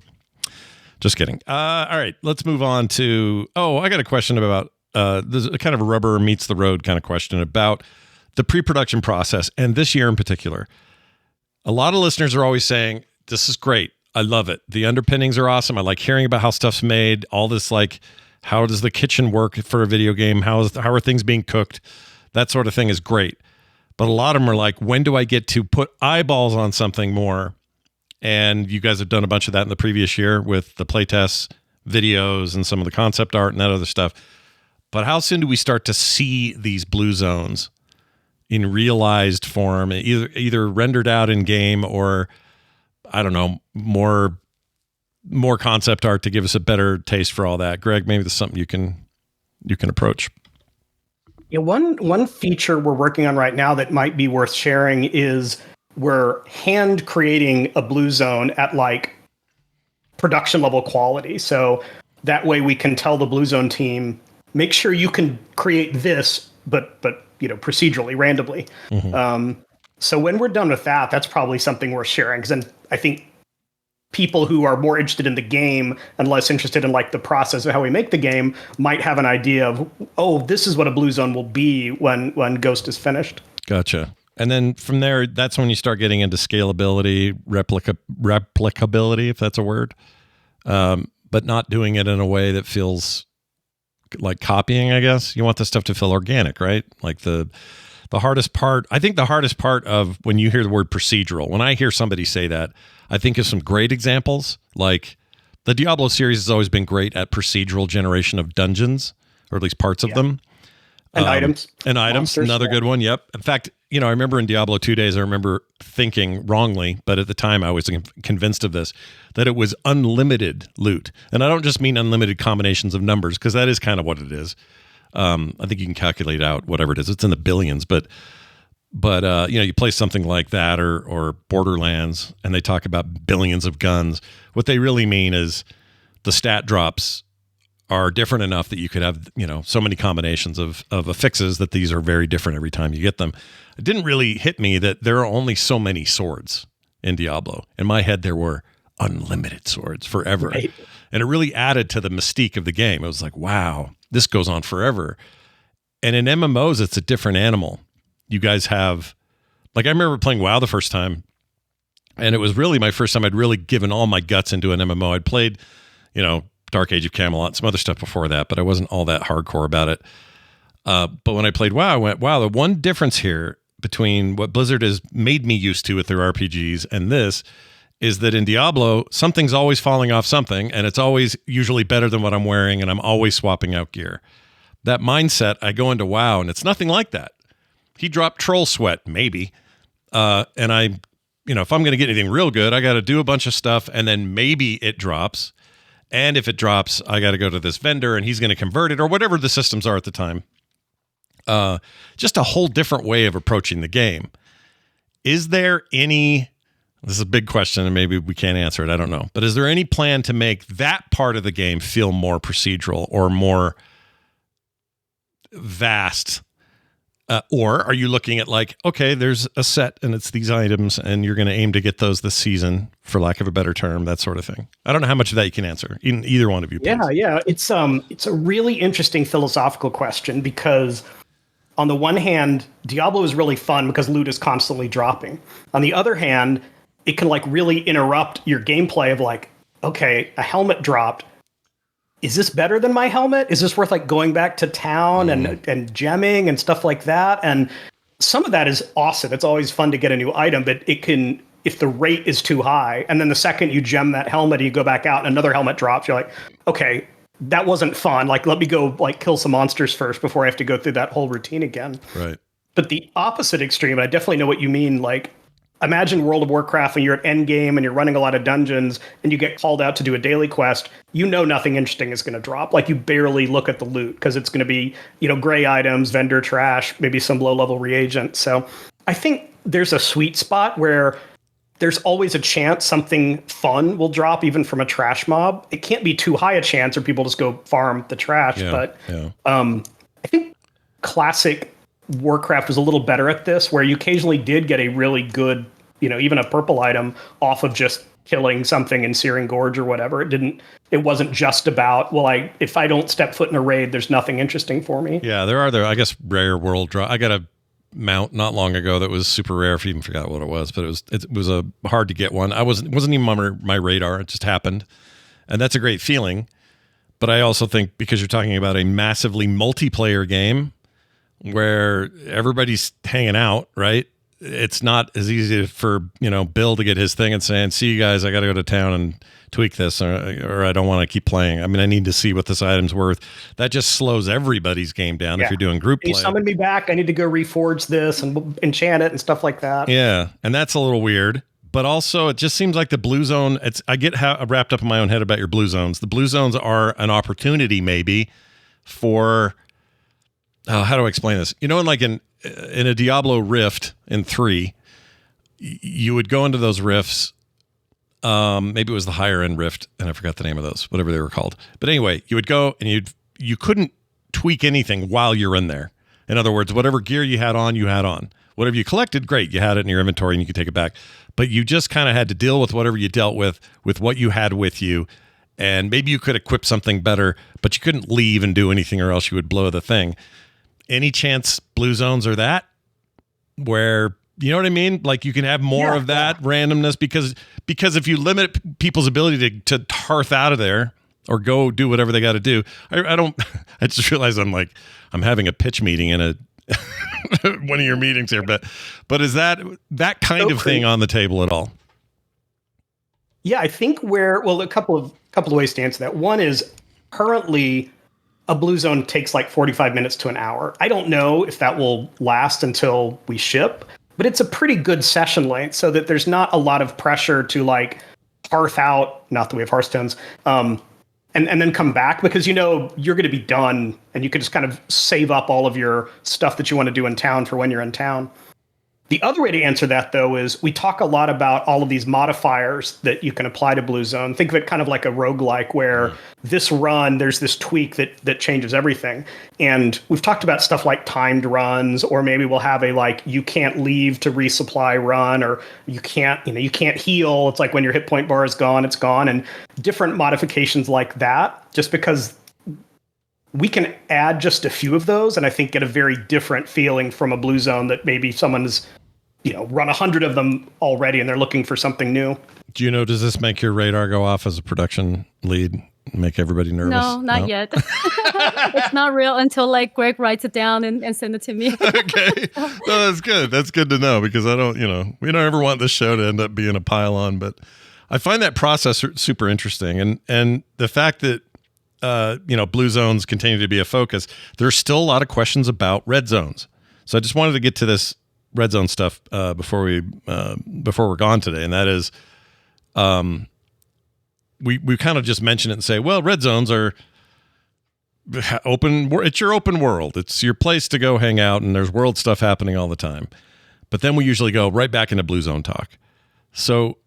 Just kidding. All right, let's move on to, I got a question about, there's a kind of a rubber meets the road kind of question about the pre-production process. And this year in particular, a lot of listeners are always saying, this is great. I love it. The underpinnings are awesome. I like hearing about how stuff's made. All this, like, how does the kitchen work for a video game? How are things being cooked? That sort of thing is great. But a lot of them are like, when do I get to put eyeballs on something more? And you guys have done a bunch of that in the previous year with the playtests, videos, and some of the concept art and that other stuff. But how soon do we start to see these blue zones in realized form, either rendered out in game or, I don't know, more concept art to give us a better taste for all that? Greg, maybe this is something you can approach. Yeah, one feature we're working on right now that might be worth sharing is we're hand creating a blue zone at like production level quality. So that way we can tell the blue zone team, make sure you can create this, but procedurally, randomly. Mm-hmm. So when we're done with that, that's probably something worth sharing, because then I think people who are more interested in the game and less interested in like the process of how we make the game might have an idea of, this is what a blue zone will be when Ghost is finished. Gotcha. And then from there, that's when you start getting into scalability, replicability, if that's a word, but not doing it in a way that feels like copying, I guess. You want the stuff to feel organic, right? Like the hardest part, I think the hardest part of when you hear the word procedural, when I hear somebody say that, I think of some great examples. Like the Diablo series has always been great at procedural generation of dungeons, or at least parts of them. And items. And items, monsters, another good one, yep. In fact, I remember in Diablo 2 days, I remember thinking wrongly, but at the time I was convinced of this, that it was unlimited loot. And I don't just mean unlimited combinations of numbers, because that is kind of what it is. I think you can calculate out whatever it is. It's in the billions, but you play something like that or Borderlands, and they talk about billions of guns. What they really mean is the stat drops are different enough that you could have, so many combinations of affixes that these are very different every time you get them. It didn't really hit me that there are only so many swords in Diablo. In my head, there were unlimited swords forever. Right. And it really added to the mystique of the game. It was like, wow, this goes on forever. And in MMOs, it's a different animal. You guys have, like, I remember playing WoW the first time, and it was really my first time I'd really given all my guts into an MMO. I'd played, Dark Age of Camelot, some other stuff before that, but I wasn't all that hardcore about it. But when I played WoW, I went, wow, the one difference here between what Blizzard has made me used to with their RPGs and this is that in Diablo, something's always falling off something, and it's always usually better than what I'm wearing, and I'm always swapping out gear. That mindset, I go into WoW, and it's nothing like that. He dropped Troll Sweat, maybe. And I, if I'm going to get anything real good, I got to do a bunch of stuff, and then maybe it drops. And if it drops, I got to go to this vendor, and he's going to convert it, or whatever the systems are at the time. Just a whole different way of approaching the game. Is there any... This is a big question, and maybe we can't answer it. I don't know. But is there any plan to make that part of the game feel more procedural or more vast? Or are you looking at like, okay, there's a set and it's these items and you're going to aim to get those this season, for lack of a better term, that sort of thing? I don't know how much of that you can answer. Either one of you, please. Yeah. It's a really interesting philosophical question, because on the one hand, Diablo is really fun because loot is constantly dropping. On the other hand, it can like really interrupt your gameplay of like, okay, a helmet dropped. Is this better than my helmet? Is this worth like going back to town and gemming and stuff like that? And some of that is awesome. It's always fun to get a new item, but it can, if the rate is too high, and then the second you gem that helmet and you go back out and another helmet drops, you're like, okay, that wasn't fun. Like, let me go like kill some monsters first before I have to go through that whole routine again. Right. But the opposite extreme, I definitely know what you mean. Like, imagine World of Warcraft when you're at endgame and you're running a lot of dungeons and you get called out to do a daily quest, you know nothing interesting is going to drop. Like you barely look at the loot because it's going to be, gray items, vendor trash, maybe some low-level reagent. So I think there's a sweet spot where there's always a chance something fun will drop even from a trash mob. It can't be too high a chance or people just go farm the trash. I think classic Warcraft was a little better at this, where you occasionally did get a really good, even a purple item off of just killing something in Searing Gorge or whatever. It wasn't just about, if I don't step foot in a raid, there's nothing interesting for me. Yeah, there are, I guess, rare world draw. I got a mount not long ago that was super rare. I even forgot what it was, but it was a hard to get one. It wasn't even on my radar. It just happened, and that's a great feeling. But I also think because you're talking about a massively multiplayer game where everybody's hanging out, right? It's not as easy for Bill to get his thing and saying, "See you guys, I got to go to town and tweak this, or I don't want to keep playing. I mean, I need to see what this item's worth." That just slows everybody's game down if you're doing group play. You summon me back. I need to go reforge this and enchant it and stuff like that. Yeah, and that's a little weird. But also, it just seems like the blue zone. I get wrapped up in my own head about your blue zones. The blue zones are an opportunity, maybe, for how do I explain this? In a Diablo Rift in 3, you would go into those rifts. Maybe it was the higher end rift, and I forgot the name of those, whatever they were called. But anyway, you would go and you couldn't tweak anything while you're in there. In other words, whatever gear you had on, you had on. Whatever you collected, great, you had it in your inventory and you could take it back. But you just kind of had to deal with whatever you dealt with what you had with you. And maybe you could equip something better, but you couldn't leave and do anything or else you would blow the thing. Any chance blue zones are that? Where, you know what I mean? Like you can have more of that randomness because if you limit people's ability to hearth out of there or go do whatever they got to do, I just realized I'm having a pitch meeting in a one of your meetings here, but is that kind of thing on the table at all? Yeah, I think a couple of ways to answer that. One is currently a blue zone takes like 45 minutes to an hour. I don't know if that will last until we ship, but it's a pretty good session length so that there's not a lot of pressure to hearth out, not that we have hearthstones, and then come back because you're going to be done and you can just kind of save up all of your stuff that you want to do in town for when you're in town. The other way to answer that, though, is we talk a lot about all of these modifiers that you can apply to Blue Zone. Think of it kind of like a roguelike where this run, there's this tweak that changes everything. And we've talked about stuff like timed runs, or maybe we'll have a you can't leave to resupply run, or you can't heal. It's like when your hit point bar is gone, it's gone, and different modifications like that, just because we can add just a few of those and I think get a very different feeling from a blue zone that maybe someone's, run 100 of them already and they're looking for something new. Juno, does this make your radar go off as a production lead? Make everybody nervous? No, not yet. It's not real until Greg writes it down and send it to me. Okay. No, that's good. That's good to know because I don't, we don't ever want this show to end up being a pile on, but I find that process super interesting. And the fact that, blue zones continue to be a focus. There's still a lot of questions about red zones. So I just wanted to get to this red zone stuff before we're gone today. And that is, we kind of just mention it and say, well, red zones are open. It's your open world. It's your place to go hang out and there's world stuff happening all the time. But then we usually go right back into blue zone talk. So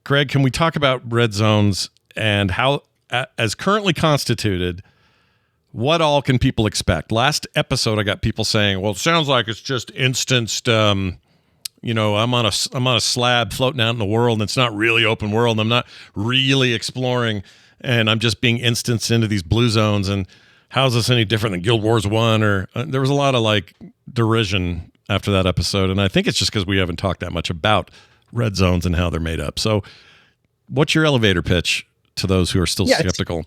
Greg, can we talk about red zones and how, as currently constituted, what all can people expect? Last episode, I got people saying, well, it sounds like it's just instanced, I'm on a slab floating out in the world, and it's not really open world, and I'm not really exploring, and I'm just being instanced into these blue zones, and how's this any different than Guild Wars 1? Or there was a lot of derision after that episode, and I think it's just because we haven't talked that much about red zones and how they're made up. So what's your elevator pitch to those who are still skeptical?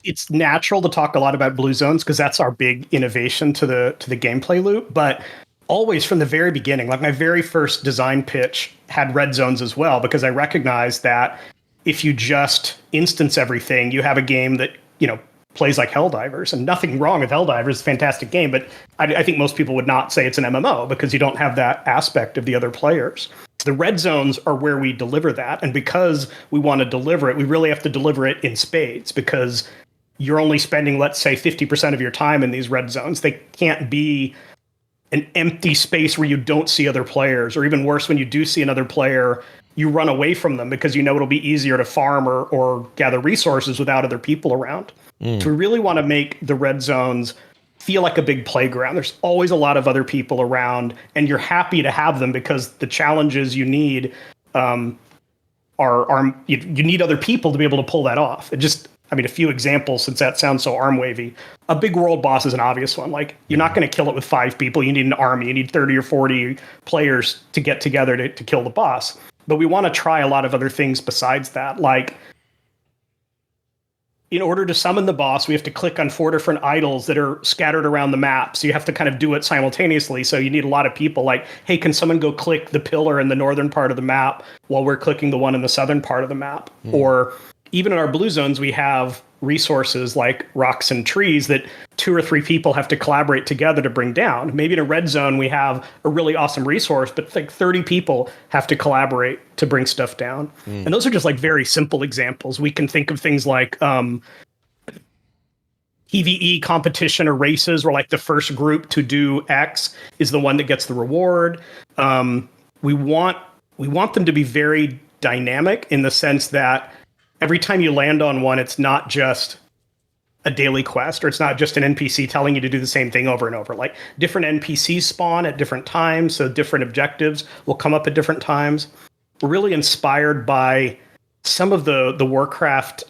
It's natural to talk a lot about blue zones because that's our big innovation to the gameplay loop. But always from the very beginning, my very first design pitch had red zones as well, because I recognized that if you just instance everything, you have a game that, plays like Helldivers. And nothing wrong with Helldivers, it's a fantastic game, but I think most people would not say it's an MMO because you don't have that aspect of the other players. The red zones are where we deliver that. And because we want to deliver it, we really have to deliver it in spades, because you're only spending, let's say, 50% of your time in these red zones. They can't be an empty space where you don't see other players, or even worse, when you do see another player, you run away from them because you know it'll be easier to farm or gather resources without other people around. So we really want to make the red zones feel like a big playground. There's always a lot of other people around, and you're happy to have them because the challenges you need you need other people to be able to pull that off. A few examples, since that sounds so arm wavy. A big world boss is an obvious one. Like, you're not going to kill it with 5 people. You need an army. You need 30 or 40 players to get together to kill the boss. But we want to try a lot of other things besides that. Like, in order to summon the boss, we have to click on 4 different idols that are scattered around the map. So you have to kind of do it simultaneously. So you need a lot of people. Like, hey, can someone go click the pillar in the northern part of the map while we're clicking the one in the southern part of the map? Or even in our blue zones, we have resources like rocks and trees that 2 or 3 people have to collaborate together to bring down. Maybe in a red zone, we have a really awesome resource, but like 30 people have to collaborate to bring stuff down. And those are just like very simple examples. We can think of things like PvE competition or races, where like the first group to do X is the one that gets the reward. We want them to be very dynamic in the sense that every time you land on one, it's not just a daily quest, or it's not just an NPC telling you to do the same thing over and over. Like, different NPCs spawn at different times, so different objectives will come up at different times. We're really inspired by some of the Warcraft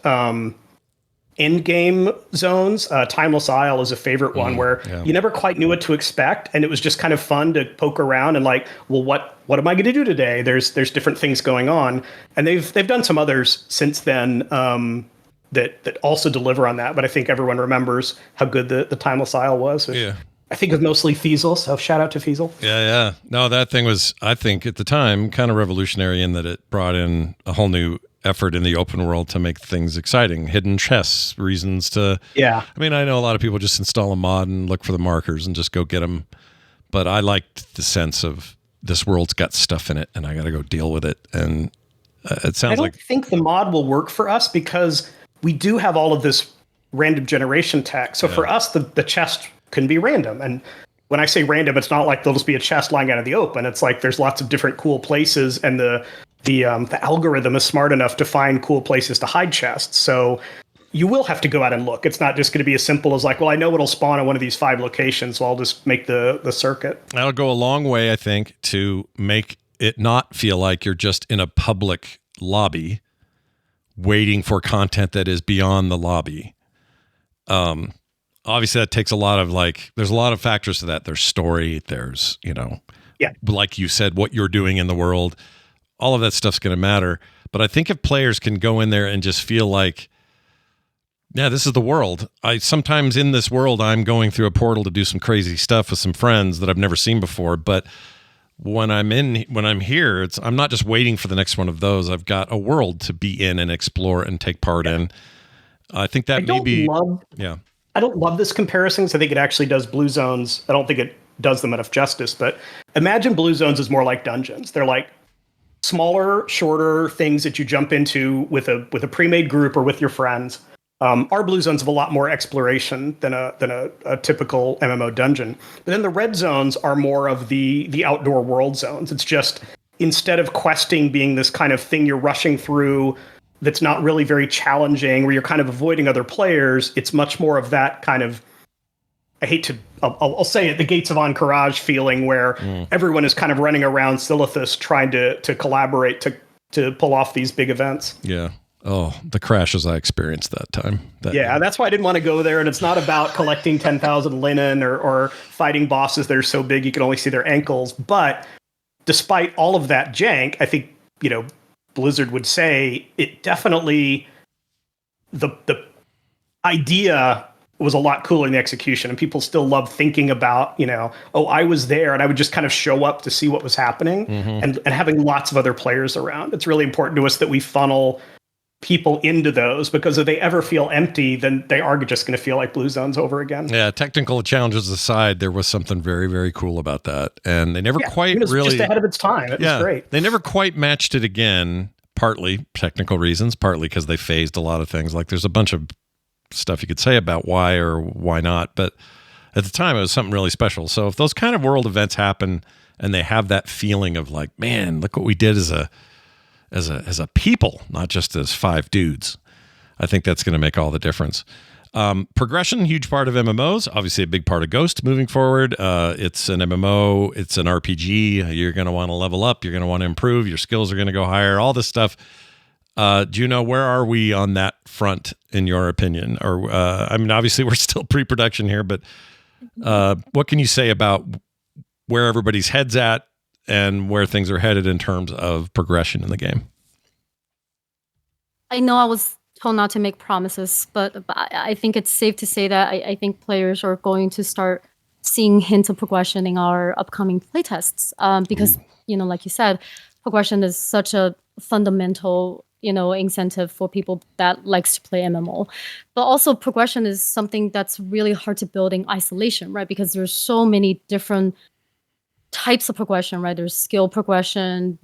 end game zones. Timeless Isle is a favorite one where you never quite knew what to expect, and it was just kind of fun to poke around and like, well, what am I going to do today? There's different things going on, and they've done some others since then that also deliver on that. But I think everyone remembers how good the Timeless Isle was. Yeah. I think it was mostly Feasel, so shout out to Feasel. Yeah. No, that thing was, I think at the time, kind of revolutionary in that it brought in a whole new effort in the open world to make things exciting. Hidden chests, reasons to... Yeah. I mean, I know a lot of people just install a mod and look for the markers and just go get them. But I liked the sense of this world's got stuff in it and I got to go deal with it. And it sounds like... I don't think the mod will work for us because we do have all of this random generation tech. So for us, the chest can be random. And when I say random, it's not like there'll just be a chest lying out in the open. It's like there's lots of different cool places, and the algorithm is smart enough to find cool places to hide chests. So you will have to go out and look. It's not just going to be as simple as like, well, I know it'll spawn in one of these 5 locations, so I'll just make the circuit. That'll go a long way, I think, to make it not feel like you're just in a public lobby waiting for content that is beyond the lobby. Obviously that takes a lot of there's a lot of factors to that. There's story, there's, like you said, what you're doing in the world, all of that stuff's going to matter. But I think if players can go in there and just feel like, yeah, this is the world. Sometimes in this world, I'm going through a portal to do some crazy stuff with some friends that I've never seen before. But when I'm here, I'm not just waiting for the next one of those. I've got a world to be in and explore and take part in. I think that I don't love this comparison because I think it actually does blue zones. I don't think it does them enough justice, but imagine blue zones is more like dungeons. They're like smaller, shorter things that you jump into with a pre-made group or with your friends. Our blue zones have a lot more exploration than a typical MMO dungeon. But then the red zones are more of the outdoor world zones. It's just, instead of questing being this kind of thing you're rushing through that's not really very challenging, where you're kind of avoiding other players, it's much more of that kind of, I'll say it, the Gates of Encourage feeling, where everyone is kind of running around Silithus trying to collaborate to pull off these big events. Yeah. Oh, the crashes I experienced that time. That's why I didn't want to go there. And it's not about collecting 10,000 linen or fighting bosses that are so big you can only see their ankles. But despite all of that jank, I think, Blizzard would say it definitely, the idea was a lot cooler in the execution, and people still love thinking about, I was there, and I would just kind of show up to see what was happening, and having lots of other players around. It's really important to us that we funnel people into those, because if they ever feel empty, then they are just going to feel like Blue Zones over again. Yeah, technical challenges aside, there was something very, very cool about that, and they never quite it was really just ahead of its time. It was great. They never quite matched it again. Partly technical reasons, partly because they phased a lot of things. Like there's a bunch of stuff you could say about why or why not, but at the time it was something really special. So if those kind of world events happen and they have that feeling of like, man, look what we did as a people, not just as 5 dudes, I think that's going to make all the difference. Progression, huge part of MMOs, obviously a big part of Ghost moving forward. It's an MMO, it's an RPG. You're going to want to level up. You're going to want to improve. Your skills are going to go higher, all this stuff. Juno, where are we on that front, in your opinion? Or, I mean, obviously we're still pre-production here, but what can you say about where everybody's head's at and where things are headed in terms of progression in the game? I know I was told not to make promises, but I think it's safe to say that I think players are going to start seeing hints of progression in our upcoming playtests, because, like you said, progression is such a fundamental, incentive for people that likes to play MMO. But also progression is something that's really hard to build in isolation, right? Because there's so many different types of progression, right? There's skill progression,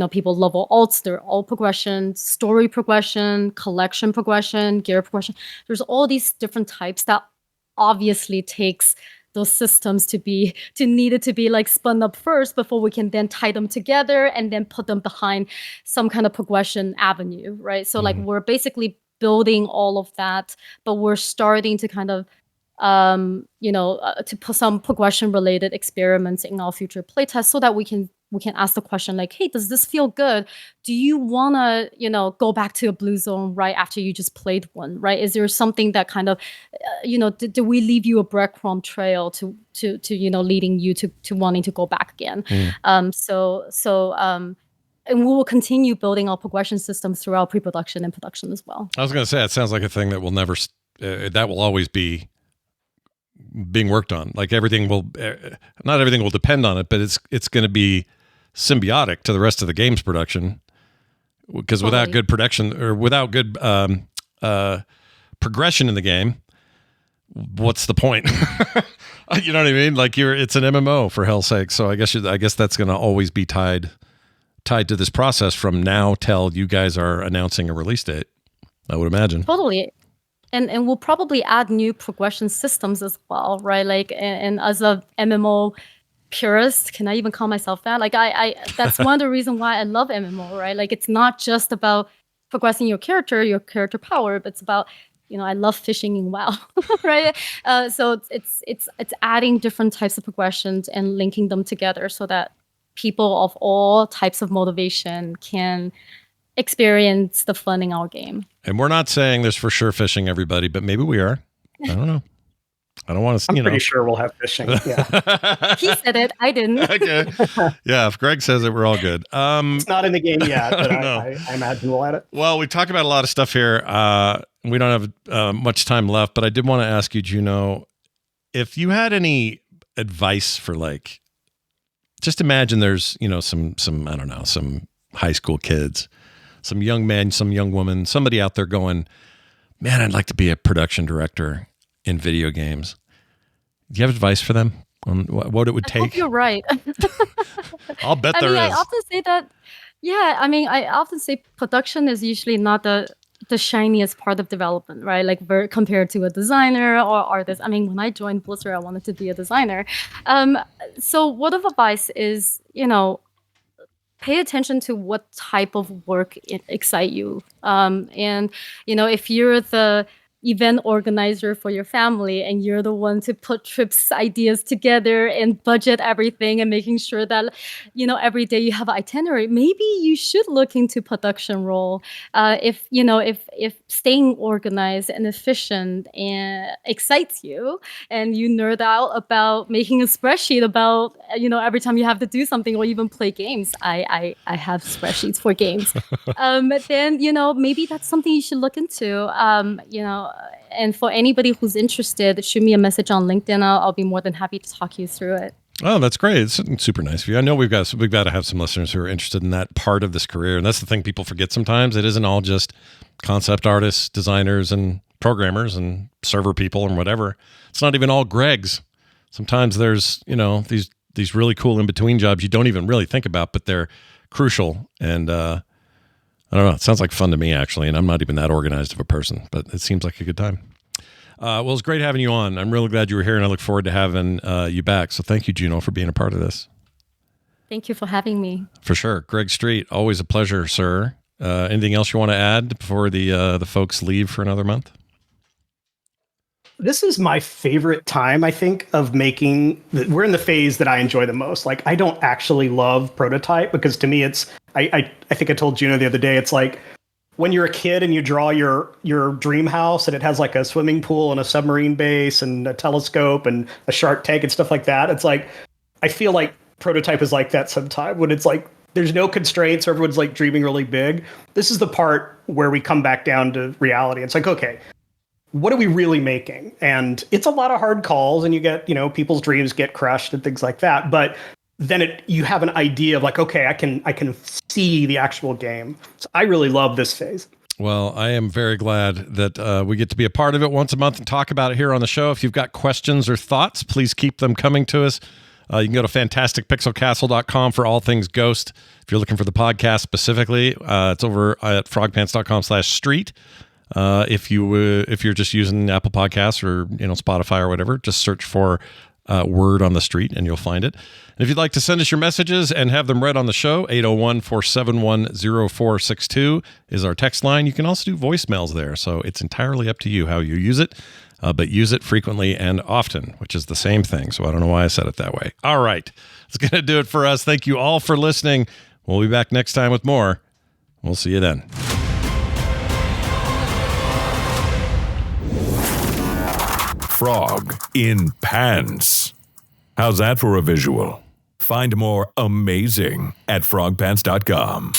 people level alts, they're all progression, story progression, collection progression, gear progression. There's all these different types that obviously takes those systems to be like spun up first before we can then tie them together and then put them behind some kind of progression avenue, right? So like we're basically building all of that, but we're starting to kind of to put some progression related experiments in our future playtests so that we can ask the question like, hey, does this feel good? Do you want to, go back to a Blue Zone right after you just played one, right? Is there something that kind of, did we leave you a breadcrumb trail to leading you to wanting to go back again? And we will continue building our progression systems throughout pre-production and production as well. I was going to say, it sounds like a thing that will never, that will always be being worked on. Like everything will, not everything will depend on it, but it's going to be symbiotic to the rest of the game's production, because without good production or without good progression in the game, what's the point? You know what I mean? Like it's an MMO, for hell's sake. So I guess that's going to always be tied to this process from now till you guys are announcing a release date, I would imagine. Totally. And we'll probably add new progression systems as well, right? Like, and as a MMO purist, can I even call myself that? Like, I that's one of the reasons why I love MMO, right? Like, it's not just about progressing your character power, but it's about, I love fishing in WoW, right? So it's adding different types of progressions and linking them together so that people of all types of motivation can experience the fun in our game. And we're not saying this for sure fishing, everybody, but maybe we are. I don't know. I don't want to. I'm pretty sure we'll have fishing. Yeah. He said it. I didn't. Okay. Yeah. If Greg says it, we're all good. It's not in the game yet, but No. I imagine we'll add it. Well, we talked about a lot of stuff here. We don't have much time left, but I did want to ask you, Juno, if you had any advice for just imagine there's, some I don't know, some high school kids, some young man, some young woman, somebody out there going, man, I'd like to be a production director in video games. Do you have advice for them on what it would take? I hope you're right. I'll bet there is. I often say that. Yeah, I often say production is usually not the shiniest part of development, right? Like compared to a designer or artist. When I joined Blizzard, I wanted to be a designer. So what of advice is, pay attention to what type of work excites you. And, if you're the event organizer for your family and you're the one to put trips ideas together and budget everything and making sure that every day you have an itinerary, maybe you should look into production role. If staying organized and efficient and excites you and you nerd out about making a spreadsheet about every time you have to do something or even play games, I have spreadsheets for games, then maybe that's something you should look into. And for anybody who's interested, shoot me a message on LinkedIn. I'll be more than happy to talk you through it. Oh, that's great. It's super nice of you. I know we've got to have some listeners who are interested in that part of this career. And that's the thing people forget sometimes. It isn't all just concept artists, designers, and programmers and server people and whatever. It's not even all Gregs. Sometimes there's, these really cool in-between jobs you don't even really think about, but they're crucial. And I don't know. It sounds like fun to me, actually. And I'm not even that organized of a person, but it seems like a good time. Well, it's great having you on. I'm really glad you were here, and I look forward to having you back. So thank you, Juno, for being a part of this. Thank you for having me. For sure. Greg Street, always a pleasure, sir. Anything else you want to add before the folks leave for another month? This is my favorite time, I think, of making. We're in the phase that I enjoy the most. Like, I don't actually love prototype because to me, it's. I think I told Juno the other day. It's like when you're a kid and you draw your dream house and it has like a swimming pool and a submarine base and a telescope and a shark tank and stuff like that. It's like I feel like prototype is like that sometime when it's like there's no constraints. Everyone's like dreaming really big. This is the part where we come back down to reality. It's like, okay, what are we really making? And it's a lot of hard calls and you get, people's dreams get crushed and things like that. But then you have an idea of like, okay, I can see the actual game. So I really love this phase. Well, I am very glad that we get to be a part of it once a month and talk about it here on the show. If you've got questions or thoughts, please keep them coming to us. You can go to fantasticpixelcastle.com for all things Ghost. If you're looking for the podcast specifically, it's over at frogpants.com/street. If you're just using Apple Podcasts or Spotify or whatever, just search for Word on the Street and you'll find it. And if you'd like to send us your messages and have them read on the show, 801-471-0462 is our text line. You can also do voicemails there, so it's entirely up to you how you use it, but use it frequently and often, which is the same thing. So I don't know why I said it that way. All right, that's going to do it for us. Thank you all for listening. We'll be back next time with more. We'll see you then. Frog in pants. How's that for a visual? Find more amazing at frogpants.com.